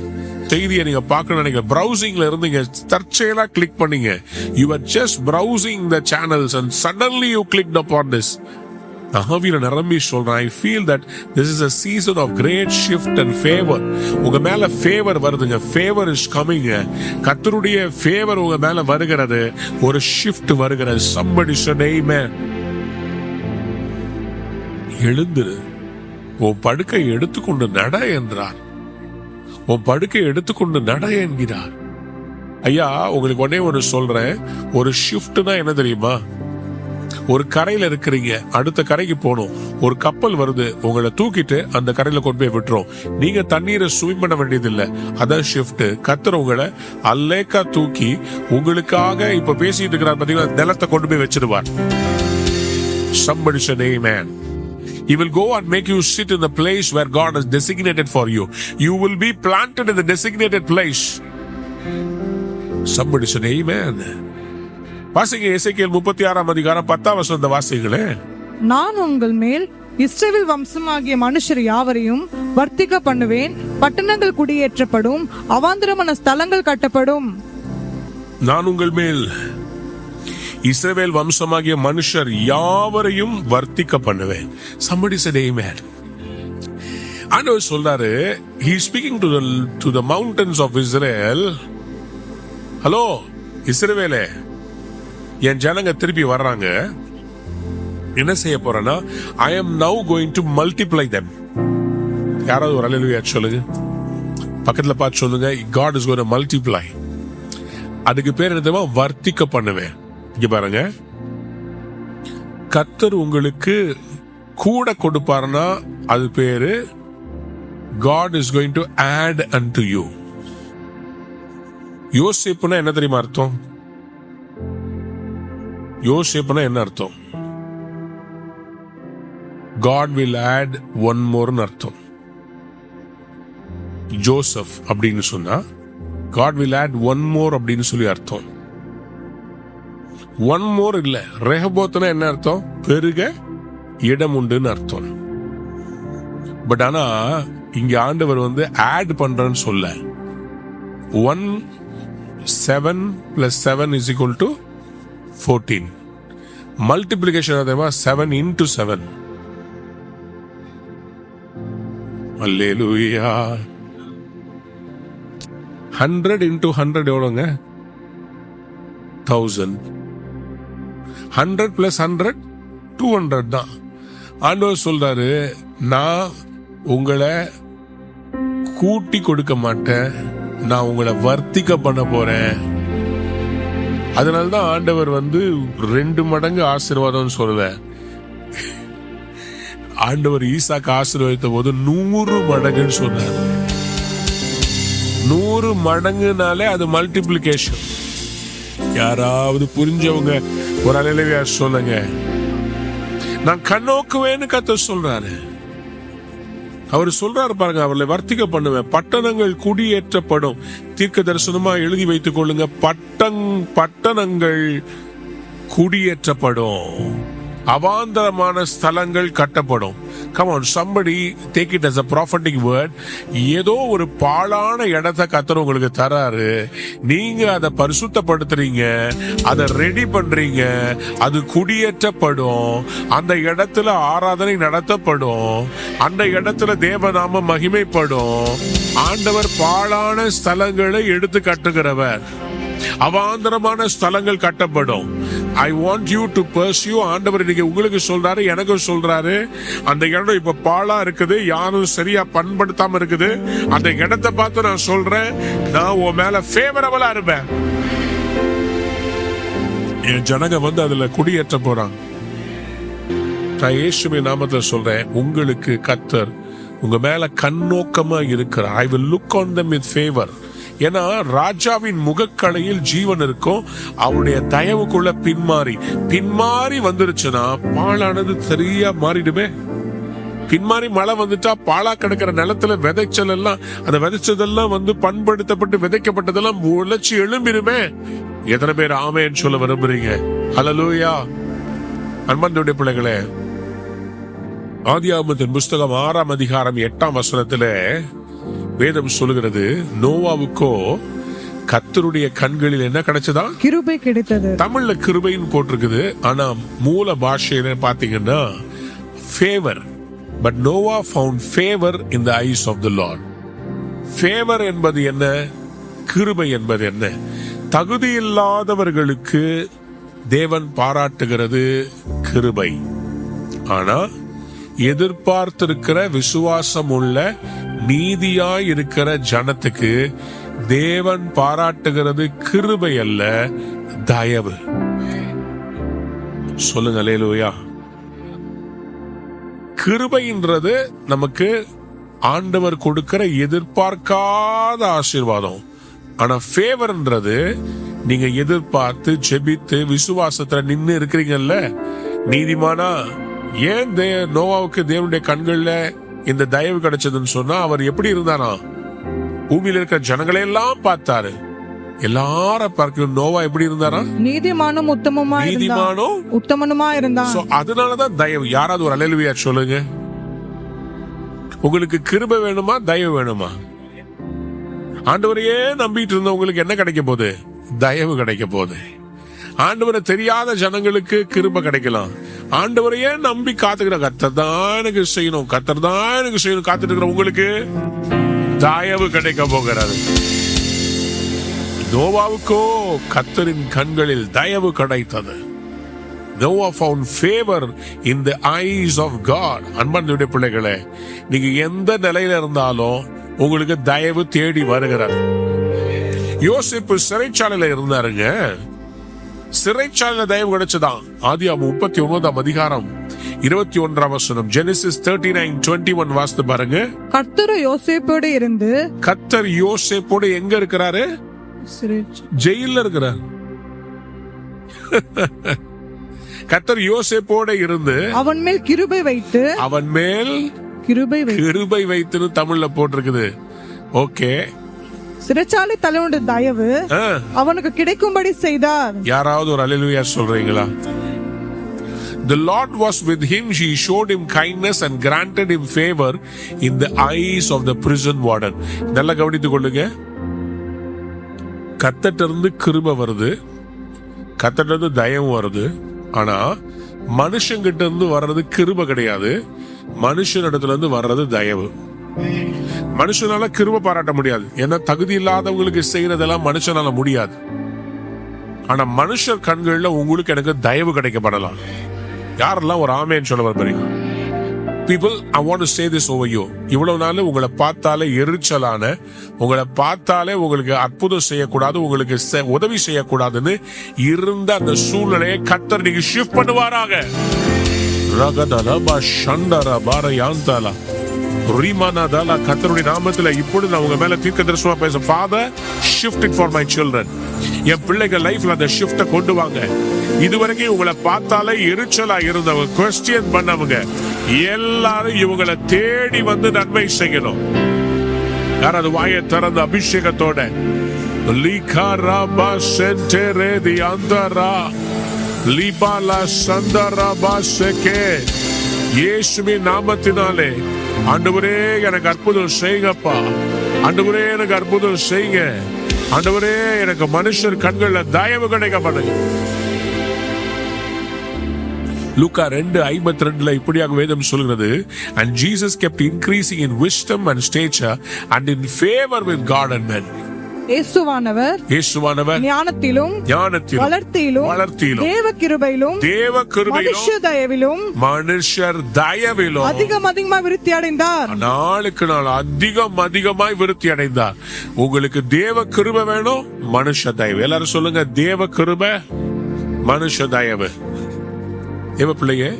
S1: செய்தியை நீங்க பார்க்கணும் நினைக்கிறேன். browsingல இருந்தீங்க, தற்செயலா கிளிக் பண்ணீங்க. You were just browsing the channels and suddenly you clicked upon this. ஆவியில நிரம்பி சொல்றேன், I feel that this is a season of great shift and favor. உங்க மேல ஃபேவர் வருதுங்க. Favour is coming. கர்த்தருடைய ஃபேவர் உங்க மேல வருகிறது. ஒரு ஷிஃப்ட் வருகிறது. somebody said amen. எழுந்திரு, உன் படுக்கை எடுத்துக்கொண்டு நட என்றார். உன் படுக்கை எடுத்துக்கொண்டு நட என்கிறார். ஐயா, உங்களுக்கு உடனே ஒரு சொல்றேன், ஒரு ஷிஃப்ட்னா என்ன தெரியுமா? ஒரு கரையில இருக்கிறீங்க, அடுத்த கரைக்கு போகணும். ஒரு கப்பல் வருது, உங்களை தூக்கிட்டு அந்த கரையில கொண்டு போய் விட்டுரும். நீங்க தண்ணீரை ஸ்விம் பண்ண வேண்டியது இல்ல. அதான் ஷிஃப்ட். கர்த்தர் உங்களை அல்லேக்கா தூக்கி உங்களுக்காக இப்ப பேசிட்டு இருக்கிறார் பாத்தீங்களா, நிலத்தை கொண்டு போய் வச்சிருவார். Somebody said amen. He will go and make you sit in the place where God has designated for you. You will be planted in the designated place. Somebody said amen. வாசிங்க எசேக்கியேல் 36 அதிகாரம் 10 வசனத்தை வாசிங்களே.
S2: நான் உங்கள் மேல் இஸ்ரவேல் வம்சமாகிய மனுஷர் யாவரையும் வர்த்திக்க பண்ணுவேன். பட்டணங்கள் குடியேற்றப்படும், அவாந்தரமான ஸ்தலங்கள் கட்டப்படும்.
S1: நான் உங்கள் மேல் இஸ்ரவேல் வம்சமாகிய மனுஷர் யாவரையும் வர்த்திக்க பண்ணுவேன். Somebody said amen. ஆண்டவர் சொல்றாரு, he is speaking to the mountains of Israel. Hello இஸ்ரவேலே, என் ஜனங்க திருப்பி வர்றாங்க. என்ன செய்ய போறேன்னா, I am now going to multiply them. யாராவது ஒரு அல்லேலூயா சொல்லுங்க. பக்கத்துல பார்த்து சொல்லுங்க, God is going to multiply. அதுக்கு பேர் என்ன தெரியுமா? வர்த்திக்க பண்ணுவேன். இங்க பாருங்க, கர்த்தர் உங்களுக்கு கூட கொடுப்பாருன்னா அது பேரு God is going to add unto you. யோசேப்புனா என்ன தெரியுமா அர்த்தம்? யோசேப்புனா என்ன அர்த்தம்? God will add one more அர்த்தம். ஜோசப் அப்படின்னு சொன்னா God will add one more அப்படின்னு சொல்லி அர்த்தம். ஒன் மோர் இல்ல. ரெஹபோத்னா என்ன அர்த்தம்? பெருக இடம் உண்டுன்னு அர்த்தம். பட் ஆனா இங்க ஆண்டவர் ஆட் பண்றன்னு சொல்ல. 7 + 7 = 14. மல்டிப்ளிகேஷன் அதேமா 7 × 7. அல்லேலூயா. 100 × 100 எவ்வளவுங்க? 1000. 100 + 100 200 தான். ஆண்டவர் சொல்றாரு, நான் உங்களை கூட்டி கொடுக்க மாட்டேன், நான் உங்களை வர்த்திக்க பண்ண போறேன். அதனாலதான் ஆண்டவர் 2 மடங்கு ஆசீர்வாதம் சொல்லல. ஆண்டவர் ஈசாக்கு ஆசீர்வதித்த போது 100 மடங்குன்னு சொன்னார். 100 மடங்குனாலே அது மல்டிப்ளிகேஷன். யாராவது புரிஞ்சவங்க ஒரு அல்லேலூயா சொல்லுங்க. நான் கண்ணோக்குவேன்னு கர்த்தர் சொல்றாரு. அவர் சொல்றாரு பாருங்க, அவர்களை வர்த்திக்க பண்ணுவேன், பட்டணங்கள் குடியேற்றப்படும். தீர்க்க தரிசனமா எழுதி வைத்துக் கொள்ளுங்க, பட்டணங்கள் குடியேற்றப்படும், அவாந்தரமான ஸ்தலங்கள் கட்டப்படும். Come on, somebody take it as a prophetic word. ஏதோ ஒரு பாழான இடத்தை கர்த்தர் உங்களுக்கு தராரு, நீங்க அதை பரிசுத்தப்படுத்துறீங்க, அதை ரெடி பண்றீங்க, அது குடியேற்றப்படும், அந்த இடத்துல ஆராதனை நடத்தப்படும், அந்த இடத்துல தேவநாம மகிமைப்படும். ஆண்டவர் பாழான ஸ்தலங்களை எடுத்து கட்டுகிறவர், அவாந்தரமான ஸ்தலங்கள் கட்டப்படும். I want you to pursue. ஆண்டவர் இன்னைக்கு உங்களுக்கு சொல்றாரு, எனக்கு சொல்றாரு, அந்த இடம் இப்ப பாழா இருக்குது, யாரும் சரியா பண்படுத்தாம இருக்குது. அந்த இடத்தை பார்த்து நான் சொல்றேன், நான் உன் மேல ஃபேவரபிளா இருப்பேன். என் ஜனங்க அதுல குடியேற்ற போறாங்க. நான் இயேசுவின் நாமத்துல சொல்றேன், உங்களுக்கு கர்த்தர் உங்க மேல கண்ணோக்கமா இருக்கிறார். I will look on them with favor. ஏன்னா ராஜாவின் முகக்கலையில் ஜீவன் இருக்கும். அவருடைய தயவுக்குள்ள பின்மாறி வந்துருச்சுன்னா பாழானது சரியா மாறிடுமே. பின்மாறி மழை வந்துட்டா பாழா கிடக்கிற நிலத்துல விதைச்சல் எல்லாம், அந்த விதைச்சதெல்லாம் பண்படுத்தப்பட்டு விதைக்கப்பட்டதெல்லாம் உழைச்சி எழும்பிடுமே. எத்தனை பேர் ஆமேன்னு சொல்ல விரும்புறீங்க? ஹல்லேலூயா. அன்பார்ந்த பிள்ளைகளே, ஆதியாகமத்தின் புஸ்தகம் 6ஆம் அதிகாரம் 8ஆம் வசனத்திலே வேதம் சொல்லுகிறது, நோவாவுக்கோ கர்த்தருடைய கண்களில் என்ன கிடைச்சதா?
S2: கிருபை கிடைத்தது. தமிழ்ல
S1: கிருபைன்னு போட்டிருக்குது, ஆனா மூல பாஷையில பாத்தீங்கன்னா favour. But Noah found favour in the eyes of the Lord. Favour என்பது என்ன? கிருபை என்பது என்ன? தகுதி இல்லாதவர்களுக்கு தேவன் பாராட்டுகிறது கிருபை. ஆனா எதிர்பார்த்திருக்கிற விசுவாசம் உள்ள நீதியாய் இருக்கிற ஜனத்துக்கு தேவன் பாராட்டுகிறது கிருபை அல்ல, தயவு. சொல்லுங்க அல்லேலூயா. கிருபைன்றது நமக்கு ஆண்டவர் கொடுக்கிற எதிர்பார்க்காத ஆசீர்வாதம். ஆனா ஃபேவர்ன்றது நீங்க எதிர்பார்த்து ஜெபித்து விசுவாசத்துல நின்னு இருக்கிறீங்கல்ல, நீதிமானா. ஏன் நோவாவுக்கு தேவனுடைய கண்கள்ல இந்த தயவு கிடைச்சதுன்னு சொன்னா, அவர் எப்படி இருந்தானா? பூமியில இருக்கிற ஜனங்களை எல்லாம் பார்த்தாரு. எல்லாரும் பார்க்க நோவா எப்படி இருந்தாரா?
S2: நீதிமானும் உத்தமனுமா இருந்தான்.
S1: அதனாலதான் தயவு. யாராவது ஒரு அல்லேலூயா சொல்லுங்க. உங்களுக்கு கிருபை வேணுமா, தயவு வேணுமா? ஆண்டவரையே நம்பிட்டு இருந்த உங்களுக்கு என்ன கிடைக்க போகுது? தயவு கிடைக்க போகுது. ஆண்டவரை தெரியாத ஜனங்களுக்கு கிருபை கிடைக்கலாம். ஆண்டவரையே நம்பி காத்துக்கிற, கர்த்தர் தான் எனக்கு செய்யணும், கர்த்தர் தான் எனக்கு செய்யணும் காத்துட்டு இருக்கிற உங்களுக்கு தயவு கிடைக்க போகிறது. நோவாவுக்கோ கர்த்தரின் கண்களில் தயவு கிடைத்தது. Noah found favor in the eyes of God. அன்பார்ந்த பிள்ளைகளே, நீங்க எந்த நிலையில இருந்தாலும் உங்களுக்கு தயவு தேடி வருகிறது. யோசேப்பு சிறைச்சாலையில இருந்தாருங்க. சிறைச்சாலையில தயவு கிடைச்சதான். ஆதியாகமம் 39ஆம் அதிகாரம் 21ஆம் வசனம், ஜெனசிஸ் 39:21 வாசித்து பாருங்க.
S2: கர்த்தர் யோசேப்போடு இருந்து,
S1: கர்த்தர் யோசேப்போடு எங்க இருக்கிறாரு? ஜெயில்ல இருக்கிறார். கர்த்தர் யோசேப்போடு இருந்து
S2: அவன் மேல் கிருபை வைத்து,
S1: அவன் மேல் கிருபை வைத்து தமிழ்ல போட்டிருக்குது. ஓகே.
S2: சிறைச்சாலை தலைவனுடைய தயவு அவனுக்கு கிடைக்கும்படி செய்தார்.
S1: யாராவது ஒரு அல்லேலூயா சொல்றீங்களா? The Lord was with him, he showed him kindness and granted him favor in the eyes of the prison warden. நல்லா கவனித்துக் கொள்ளுங்க. கர்த்தரிடமிருந்து கிருபை வருது, கர்த்தரிடமிருந்து தயவு வருது. ஆனா மனுஷங்கிட்ட இருந்து வர்றது கிருபை கிடையாது, மனுஷனிடத்துல இருந்து வர்றது தயவு. மனுஷனால கிருபை பாராட்ட முடியாது, ஏன்னா தகுதி இல்லாதவங்களுக்கு செய்யறதெல்லாம் மனுஷனால முடியாது. ஆனா மனுஷர் கண்கள்ல உங்களுக்கு எனக்கு தயவு கிடைக்கப்படலாம். யாரெல்லாம் ஒரு ஆமேன்னு சொல்ல வரீங்க? People, I want to say this over you. இவ்வளவு நாள் உங்களை பார்த்தாலே எரிச்சலான, உங்களை பார்த்தாலே உங்களுக்கு அற்புதம் செய்யக்கூடாது, உங்களுக்கு உதவி செய்யக்கூடாதுன்னு இருந்த அந்த சூழ்நிலையை கர்த்தர் நீங்க ஷிஃப்ட் பண்ணுவாராக. ரகதலபா ஷண்டரா பாரயாந்தாலா ரீமானாதாலா. கர்த்தருடைய நாமத்துல இப்பொழுது நான் உங்க மேல தீர்க்கதரிசனமா பேச. Father, shift it for my children. என் பிள்ளைகள் லைஃப்ல அந்த ஷிஃப்ட கொண்டு வாங்க. இதுவரைக்கும் உங்களை பார்த்தாலே எரிச்சலா இருந்தவங்க, குவெஸ்டியன் பண்ணவங்க எல்லாரும் இவங்களை தேடி வந்து நன்மை செய்யணும். யாராவது வாயை திறந்த அபிஷேகத்தோட லீகாராபா சென்டரே தி அந்தரா லீபாலா சந்தராபா செகே இயேசுவின் நாமத்தினாலே ஆண்டவரே எனக்கு அற்புதம் செய்யுங்கப்பா. ஆண்டவரே எனக்கு அற்புதம் செய்யுங்க. ஆண்டவரே எனக்கு மனுஷர் கண்கள்ல தயவு கிடைக்க பண்ணுங்க. லூக்கா 2:52 இப்படியாக வேதம் சொல்கிறது, and Jesus kept increasing in wisdom and stature and in favor with God and men. இயேசுவானவர் ஞானத்திலும் வளர்த்தியிலும் தேவகிருபையிலும் மனுஷர் தயவிலும் அதிகமாக விருத்தி அடைந்தார். நாளுக்கு நாள் அதிகமாய் விருத்தி அடைந்தார். உங்களுக்கு தேவ கிருபை வேணும், மனுஷ தயவு. எல்லாரும் சொல்லுங்க, தேவ கிருபை, மனுஷ தயவு. தேவ பிள்ளையே,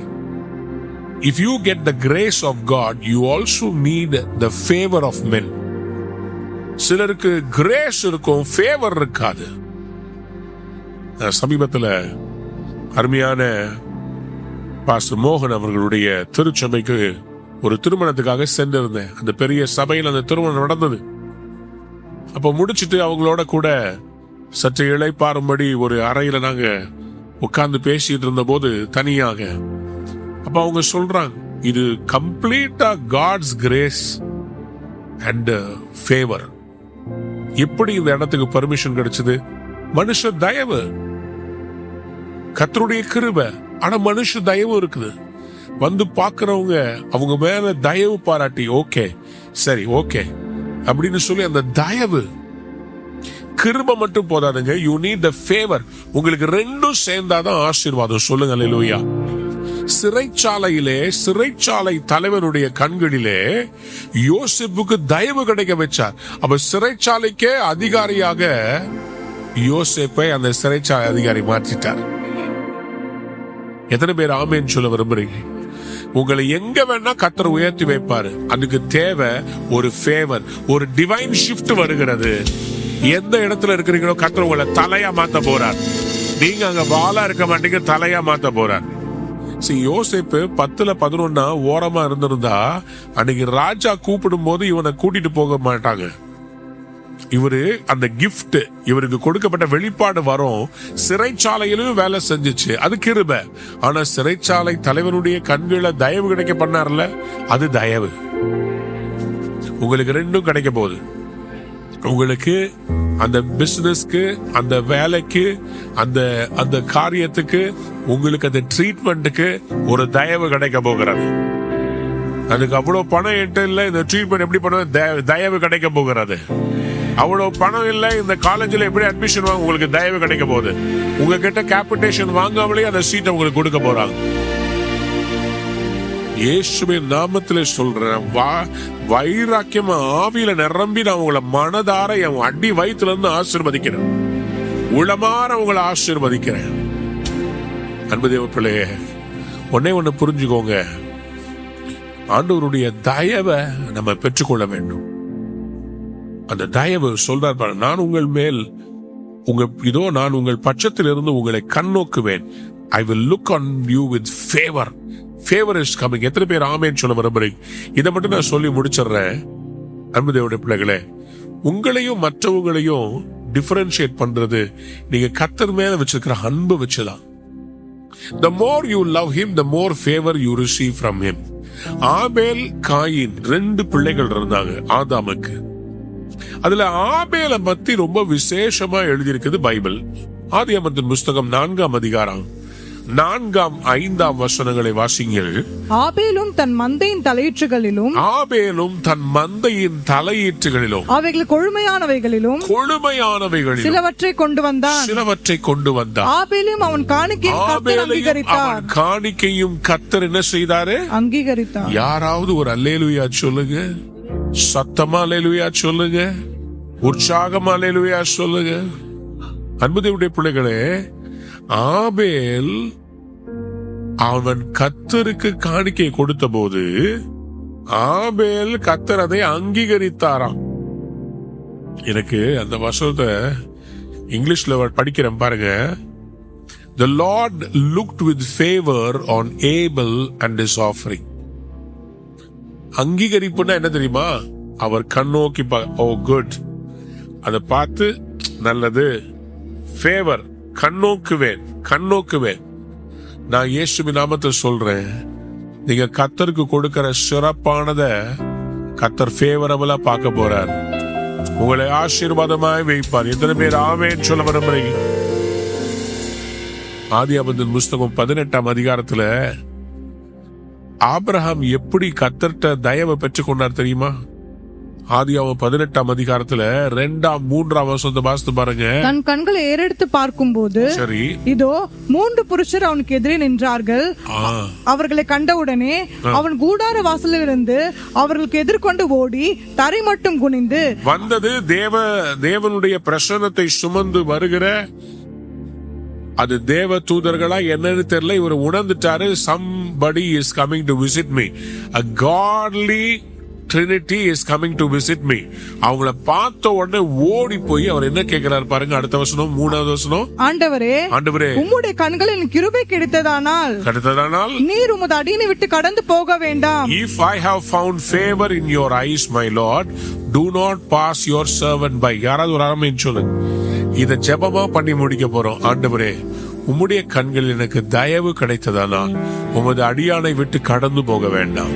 S1: if you get the grace of God, you also need the favor of men. சிலருக்கு கிரேஸ் இருக்கும், ஃபேவர் இருக்காது. சமீபத்தில் அருமையான பாஸ்டர் மோகன் அவர்களுடைய திருச்சபைக்கு ஒரு திருமணத்துக்காக சென்றிருந்தேன். அந்த பெரிய சபையில் அந்த திருமணம் நடந்தது. அப்ப முடிச்சிட்டு அவங்களோட கூட சற்று இளைப்பாறும்படி ஒரு அறையில நாங்க உட்கார்ந்து பேசிட்டு இருந்த போது தனியாக, அப்ப அவங்க சொல்றாங்க, இது கம்ப்ளீட்டா காட்ஸ் கிரேஸ் அண்ட் ஃபேவர். எப்படி இந்த இடத்துக்கு பர்மிஷன் கிடைச்சது? மனுஷ தயவு, கர்த்தருடைய கிருபை. ஆனா மனுஷ தயவு இருக்குது. வந்து பாக்குறவங்க அவங்க மேல தயவு பாராட்டி, ஓகே சரி ஓகே அப்படின்னு சொல்லி அந்த தயவு, கிருபை மட்டும் போதாதுங்க, யூ நீட் த ஃபேவர். உங்களுக்கு ரெண்டும் சேர்ந்தாதான் ஆசீர்வாதம். சொல்லுங்க அல்லேலூயா. சிறைச்சாலை தலைவனுடைய கண்களிலே யோசேப்புக்கு தயவு கிடைக்க வச்சார். அப்ப சிறைச்சாலைக்கே அதிகாரியாக யோசேப்பை அந்த சிறைச்சாலை அதிகாரி மாற்றிட்டார். எத்தனை பேர் ஆமேன்னு சொல்ல விரும்புறீங்க? உங்களை எங்க வேணா கர்த்தர் உயர்த்தி வைப்பாரு. அதுக்கு தேவை ஒரு ஃபேவர், ஒரு டிவைன் ஷிஃப்ட் வருகிறது. எந்த இடத்துல இருக்கிறீங்களோ கர்த்தர் உங்களை தலையா மாத்த போறார். நீங்க அங்க வாளா இருக்க மாட்டீங்க, தலையா மாத்த போறார். யோசேப்பு 10-11 ஓரமா இருந்திருந்தா அன்னைக்கு ராஜா கூப்பிடும் போது இவனை கூட்டிட்டு போக மாட்டாங்க. இவரு அந்த கிஃப்ட், இவருக்கு கொடுக்கப்பட்ட வெளிப்பாடு வரும். சிறைச்சாலையிலும் வேலை செஞ்சிச்சு, அது கிருபை. ஆனா சிறைச்சாலை தலைவனுடைய கண்களை தயவு கிடைக்க பண்ணார்ல, அது தயவு. உங்களுக்கு ரெண்டும் கிடைக்க போகுது. உங்களுக்கு அந்த பிசினஸ்க்கு, அந்த வேலைக்கு, அந்த காரியத்துக்கு, உங்களுக்கு அந்த ட்ரீட்மெண்ட்டுக்கு ஒரு தயவு கிடைக்க போகிறது. அதுக்கு அவ்வளவு பணம் என்கிட்ட இல்ல, இந்த ட்ரீட்மெண்ட் எப்படி பண்ணுவது, தயவு கிடைக்க போகிறது. அவ்வளவு பணம் இல்ல, இந்த காலேஜ்ல எப்படி அட்மிஷன் வாங்க, உங்களுக்கு தயவு கிடைக்க போகுது. உங்ககிட்ட கேபிடேஷன் வாங்காமலே அந்த சீட்டை உங்களுக்கு கொடுக்க போறாங்க. இயேசுவின் நாமத்திலே சொல்றேன், வைராக்கியமா ஆவியில நிரம்பி நான் உங்களை மனதார என் அடி வயிற்றுல இருந்து ஆசீர்வதிக்கிறேன். உளமாற உங்களை ஆசீர்வதிக்கிறேன். அன்பு தேவ பிள்ளையே, ஒண்ணு புரிஞ்சுக்கோங்க, ஆண்டவருடைய தயவை நம்ம பெற்றுக்கொள்ள வேண்டும். அந்த தயவு சொல்றார், நான் உங்கள் மேல் இதோ நான் உங்கள் பட்சத்தில் இருந்து உங்களை கண்ணோக்குவேன். I will look on you with favor. Favor is coming. எத்தனை பேர் ஆமேன்னு சொல்ல விரும்புறீங்க? இதை மட்டும் நான் சொல்லி முடிச்சிடுறேன். அன்பு தேவனுடைய பிள்ளைகளே, உங்களையும் மற்றவங்களையும் டிஃபரன்ஷியேட் பண்றது நீங்க கர்த்தர் மேல வச்சிருக்கிற அன்பு வச்சுதான். The more you love him, the more favor you receive from him. Abel, coin 2 பிள்ளைகள் இருந்தாங்க ஆதாமுக்கு. அதுல ஆபேல பத்தி ரொம்ப விசேஷமா எழுதியிருக்குது பைபிள். ஆதியாகமத்தின் புஸ்தகம் 4ஆம் அதிகாரம் 4, 5 வசனங்களை வாசிங்கள்.
S2: ஆபேலும் தன் மந்தையின் தலையீற்றுகளிலும் அவைகள் கொழுமையானவைகளிலும் சிலவற்றை கொண்டு வந்தான். ஆபேலும் அவன்
S1: காணிக்கையும் கர்த்தர் என்ன செய்தாரு?
S2: அங்கீகரித்தார்.
S1: யாராவது ஒரு அல்லேலூயா சொல்லுங்க, சத்தமா அல்லேலூயா சொல்லுங்க, உற்சாகமா அல்லேலூயா சொல்லுங்க. அன்பு தேவனுடைய பிள்ளைகளே, ஆபேல் அவன் கர்த்தருக்கு காணிக்கை கொடுத்த போது ஆபேல் கர்த்தர் அதை அங்கீகரித்தாராம். எனக்கு அந்த வசனத்தை இங்கிலீஷ்ல படிக்கிறேன் பாருங்க. The Lord looked with favor on Abel and his offering. அங்கீகரிப்புன்னா என்ன தெரியுமா? அவர் கண்ணோக்கி ஓ குட், அதை பார்த்து நல்லது, ஃபேவர், கண்ணோக்குவேன். நான் இயேசுவின் நாமத்தை சொல்றேன், நீங்க கர்த்தருக்கு கொடுக்கிற சிறப்பானத கர்த்தர் ஃபேவரபிளா பார்க்க போறார். உங்களை ஆசீர்வாதமாய் வைப்பார். எத்தனை பேர் ஆமென் சொல்ல விரும்புறீங்க? ஆதியாகமத்தின் புஸ்தகம் 18ஆம் அதிகாரத்துல ஆபிரகாம் எப்படி கர்த்தர்ட்ட தயவை பெற்றுக் கொண்டார் தெரியுமா? ஆதியாகமம் 18ஆம் அதிகாரத்துல 2, 3 வசனத்தை வாசித்து பாருங்க.
S2: தன் கண்களை ஏறெடுத்து பார்க்கும்போது
S1: சரி,
S2: இதோ 3 புருஷர் அவனுக்கு எதிரே நின்றார்கள். அவர்களை கண்டவுடனே அவன் கூடார வாசலில் இருந்து அவர்களுக்கு எதிர்கொண்டு ஓடி தரை மட்டும் குனிந்து
S1: வந்தது. தேவனுடைய பிரசன்னத்தை சுமந்து வருகிற அது தேவ தூதர்களா என்னன்னு தெரியல, இவர் உணர்ந்துட்டாரு. somebody is coming to visit me, a godly Trinity is coming to visit me. அவங்கள பார்த்த உடனே ஓடி போய் அவர் என்ன கேட்கிறார் பாருங்க. அடுத்த வசனம், 3வது வசனம். ஆண்டவரே
S2: உம்முடைய கண்களில் கிருபை கிடைத்ததானால் நீர் உமது அடியினை விட்டு கடந்து போக வேண்டாம்.
S1: If I have found favor in your eyes, my Lord, do not pass your servant by. யாராவது ஒரு ஆமென் சொல்லுங்க. இத ஜெபமா பண்ணி முடிக்க போறோம். ஆண்டவரே, உம்முடைய கண்களில் எனக்கு தயவு கிடைத்ததானால் உமது அடியானை விட்டு கடந்து போக வேண்டாம்.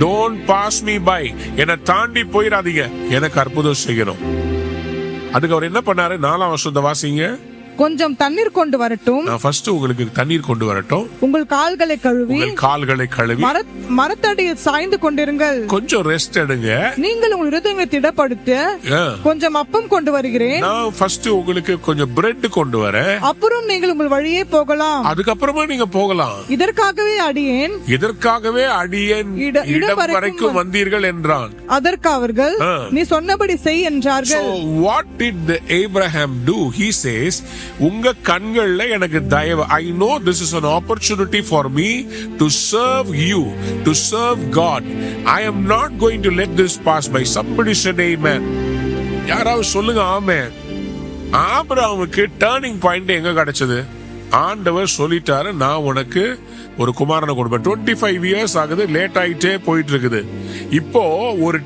S1: Don't pass me by. என்னை தாண்டி போயிடாதீங்க, எனக்கு அற்புதம் செய்யணும். அதுக்கு அவர் என்ன பண்ணாரு? 4ஆம் வசனத்தை வாசிங்க.
S2: கொஞ்சம் தண்ணீர் கொண்டு வரட்டும்.
S1: ஃபர்ஸ்ட் உங்களுக்கு தண்ணீர் கொண்டு வரட்டும்.
S2: உங்கள் கால்களை கழுவி மரத்தடியில் சாய்ந்து கொண்டிருங்கள்.
S1: கொஞ்சம் ரெஸ்ட் எடுங்க.
S2: நீங்கள் உங்கள் இருதயங்களை திடப்படுத்த கொஞ்சம் அப்பம் கொண்டு வருகிறேன்.
S1: நான் ஃபர்ஸ்ட் உங்களுக்கு கொஞ்சம் பிரெட் கொண்டு வரேன்.
S2: அப்புறம் நீங்கள் உங்கள் வழியே போகலாம்.
S1: அதுக்கப்புறமா நீங்க போகலாம்.
S2: இதற்காகவே அடியேன்
S1: இடம் வரைக்கும் வந்தீர்கள் என்றான்.
S2: அதற்கு அவர்கள் நீ சொன்னபடி செய் என்றார்கள்.
S1: So what did Abraham do? He says, உங்க கண்கள்ல எனக்கு தயவு. I know this is an opportunity for me to serve you, to serve God. I am not going to let this pass by. Somebody said amen. யாராவது சொல்லுங்க ஆமென். ஆபிரகாமுக்கு turning point எங்க கிடைச்சது? ஆண்டவர் சொல்லிட்டாரு, நான் உனக்கு ஒரு குமாரனை கொடுப்பேன். 25 இயர்ஸ் ஆகுது, லேட் ஆயிட்டே போயிட்டு இருக்குது. இப்போ ஒரு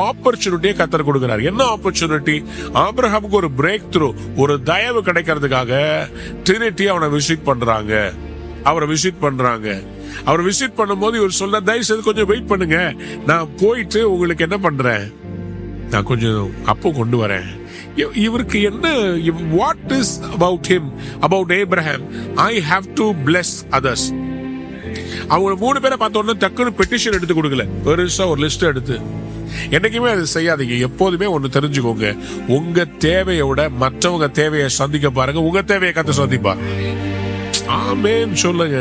S1: ஆப்பர்ச்சுனிட்டியை கர்த்தர் கொடுக்கிறார். என்ன ஆப்பர்ச்சுனிட்டி? ஆபிரகாமுக்கு ஒரு பிரேக் த்ரூ, ஒரு தயவு கிடைக்கிறதுக்காக ட்ரினிட்டி அவனை விசிட் பண்றாங்க. அவரை விசிட் பண்ணும்போது இவர் சொல்ற, தயவு செய்து கொஞ்சம் வெயிட் பண்ணுங்க, நான் போயிட்டு உங்களுக்கு என்ன பண்றேன், நான் கொஞ்சம் அப்போ கொண்டு வரேன். இவருக்கு என்ன, what is about him, about Abraham? I have to plus others. அவங்க 3 பேரை பார்த்த உடனே டக்குன்னு பெட்டிஷன் எடுத்து கொடுக்கல, பெருசா ஒரு லிஸ்ட் எடுத்து. என்னைக்குமே அது செய்யாதீங்க. எப்போதுமே ஒண்ணு தெரிஞ்சுக்கோங்க, உங்க தேவையோட மற்றவங்க தேவையை சந்திக்க பாருங்க, உங்க தேவையை கத்து சந்திப்பார். ஆமென் சொல்லுங்க.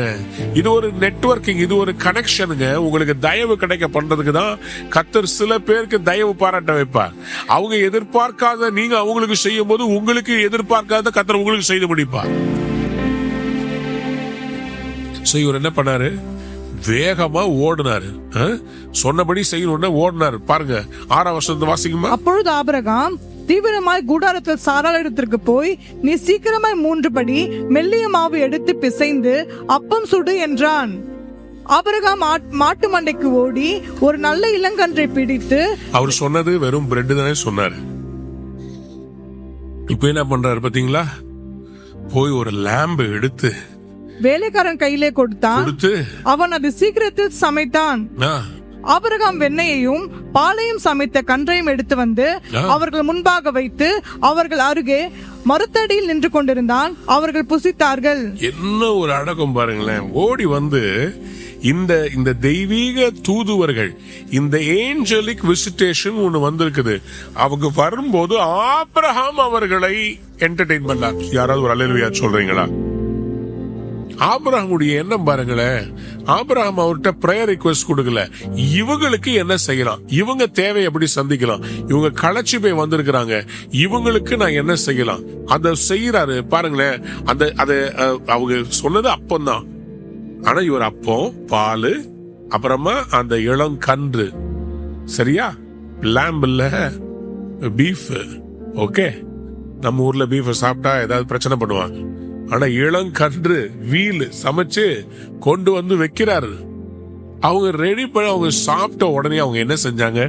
S1: இது ஒரு நெட்வொர்க்கிங், இது ஒரு கனெக்ஷனுங்க. உங்களுக்கு தயவு கிடைக்க பண்றதுக்கு தான் கர்த்தர் சில பேருக்கு தயவு பாராட்ட வைப்பார். அவங்க எதிர்பார்க்காத நீங்க அவங்களுக்கு செய்யும் போது உங்களுக்கு எதிர்பார்க்காத கர்த்தர் உங்களுக்கு செய்து முடிப்பார். இவர் என்ன பண்ணாரு? வேகமா ஓடினாரு. சொன்னபடி செய்யணும்னு ஓடினாரு. பாருங்க 6ஆம் வசனத்தை வாசிக்குமா.
S2: அப்பொழுது ஆபிரகாம் தீவிரமாய் கூடாரத்தில் சாராளிடத்திற்கு போய், நீ சீக்கிரமாய் 3 படி மெல்லிய மாவு எடுத்து பிசைந்து அப்பம் சுடு என்றான். ஆபிரகாம் மாட்டு மண்டைக்கு ஓடி ஒரு நல்ல இளங்கன்றை பிடித்து, அவர்
S1: சொன்னது வெறும் பிரெட் தானே சொன்னாரு. இப்ப என்ன பண்றாரு பாத்தீங்களா? போய் ஒரு லேம்பு எடுத்து
S2: வேலைக்காரன் கையிலே கொடுத்தான். அவன் அது சீக்கிரத்தில் சமைத்தான். ஆபிரகாம் வெண்ணெயையும் பாலையும் சமைத்த கன்றையும் எடுத்து வந்து அவர்கள் முன்பாக வைத்து அவர்கள் அருகே மரத்தடியில் நின்று கொண்டிருந்தான். அவர்கள் புசித்தார்கள்.
S1: என்ன ஒரு அடக்கம் பாருங்களேன். ஓடி வந்து இந்த தெய்வீக தூதுவர்கள், இந்த ஏஞ்சலிக் விசிட்டேஷன் ஒண்ணு வந்திருக்குது. அவங்க வரும்போது ஆபிரகாம் அவர்களை என்டர்டெயின் பண்ணார். யாராவது ஒரு அல்லேலூயா சொல்றீங்களா? ஆபிரகாமுடைய எண்ணம் பாருங்களேன். ஆபிரகாம் அவர்கிட்ட பிரேயர் ரிக்வெஸ்ட் கொடுக்கல, இவங்களுக்கு என்ன செய்யலாம், இவங்க தேவை எப்படி சந்திக்கலாம், இவங்க களைச்சு போய் வந்திருக்கிறாங்க, இவங்களுக்கு நான் என்ன செய்யலாம், அத செய்யறாரு பாருங்களேன். அவங்க சொன்னது அப்பந்தான். ஆனா இவர் அப்பம், பால், அப்புறமா அந்த இளங்கன்று, சரியா, லேம்ப் இல்ல பீஃப். ஓகே, நம்ம ஊர்ல பீஃப் சாப்பிட்டா ஏதாவது பிரச்சனை பண்ணுவாங்க. ஆனா இளங்கன்று வீல் சமைச்சு கொண்டு வந்து வைக்கிறாரு. அவங்க ரெடி பண்ணி அவங்க சாப்பிட்ட உடனே அவங்க என்ன செஞ்சாங்க,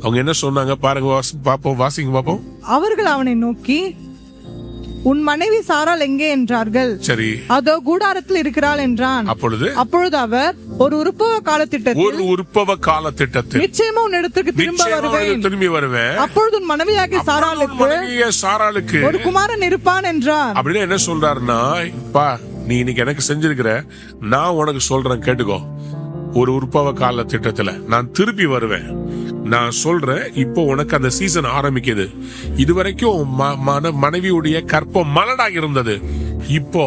S1: அவங்க என்ன சொன்னாங்க பாருங்க, வாசிங்க பாப்போம்.
S2: அவர்கள் அவனை நோக்கி, உன் மனைவி சாராள் எங்கே என்றார்கள்.
S1: சரி,
S2: அதோ கூடாரத்தில் இருக்கிறாள் என்றான். அப்பொழுது அவர், ஒரு உற்பவ காலத்திட்டத்தில் நிச்சயமா உன் இடத்துக்கு திரும்பி வருவேன். அப்பொழுது உன் மனைவியாகிய சாராளுக்கு ஒரு குமாரன் இருப்பான் என்றார்.
S1: அப்படின்னு என்ன சொல்றாருன்னா, பா நீ இன்னைக்கு எனக்கு செஞ்சிருக்கிற, நான் உனக்கு சொல்றேன் கேட்டுக்கோ. ஒரு உற்பவ கால திட்டத்துல நான் திருப்பி வருவேன். நான் சொல்றேன், இப்போ உனக்கு அந்த சீசன் ஆரம்பிக்குது. இதுவரைக்கும் மனைவியுடைய கற்பம் மலடாக இருந்தது. இப்போ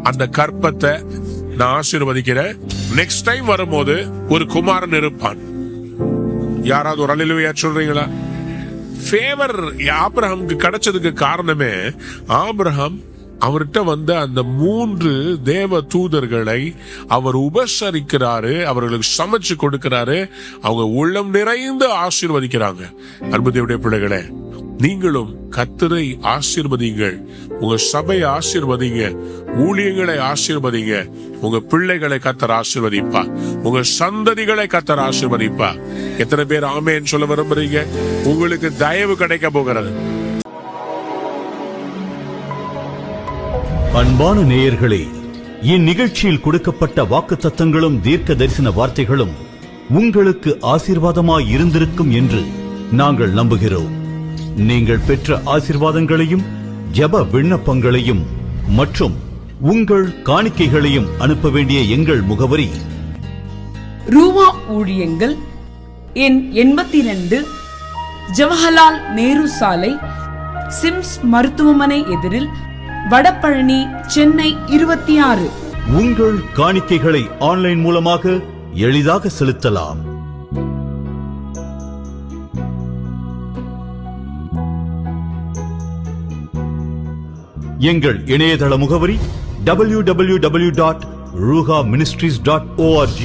S1: அந்த கற்பத்தை நான் ஆசீர்வதிக்கிறேன். நெக்ஸ்ட் டைம் வரும்போது ஒரு குமாரன் இருப்பான். யாராவது ஒரு அல்லேலூயா சொல்றீங்களா? ஃபேவர் ஆபிரகாமுக்கு கிடைச்சதுக்கு காரணமே, ஆபிரகாம் அவர்கிட்ட வந்து அந்த 3 தேவ தூதர்களை அவர் உபசரிக்கிறாரு, அவர்களுக்கு சமைச்சு கொடுக்கிறாரு, அவங்க உள்ளம் நிறைந்து ஆசீர்வதிக்கிறாங்க. அன்பு தேவனுடைய பிள்ளைகளே, நீங்களும் கர்த்தரை ஆசீர்வதிங்கள், உங்க சபையை ஆசீர்வதிங்க, ஊழியங்களை ஆசீர்வதிங்க, உங்க பிள்ளைகளை கர்த்தர் ஆசீர்வதிப்பா, உங்க சந்ததிகளை கர்த்தர் ஆசீர்வதிப்பா. எத்தனை பேர் ஆமென் சொல்ல விரும்புறீங்க? உங்களுக்கு தயவு கிடைக்க போகிறது.
S3: அன்பான நேயர்களே, இந்நிகழ்ச்சியில் கொடுக்கப்பட்ட வாக்குத்தத்தங்களும் தீர்க்க தரிசன வார்த்தைகளும் உங்களுக்கு ஆசீர்வாதமாய் இருந்திருக்கும் என்று நாங்கள் நம்புகிறோம். நீங்கள் பெற்ற ஆசீர்வாதங்களையும் ஜெப விண்ணப்பங்களையும் மற்றும் உங்கள் காணிக்கைகளையும் அனுப்ப வேண்டிய எங்கள் முகவரி:
S4: ரூவா ஊழியங்கள், எண் 82, ஜவஹர்லால் நேரு சாலை, சிம்ஸ் மருத்துவமனை எதிரில், வடபழனி, சென்னை 26.
S3: உங்கள் காணிக்கைகளை ஆன்லைன் மூலமாக எளிதாக செலுத்தலாம். எங்கள் இணையதள முகவரி www.ruhaministries.org.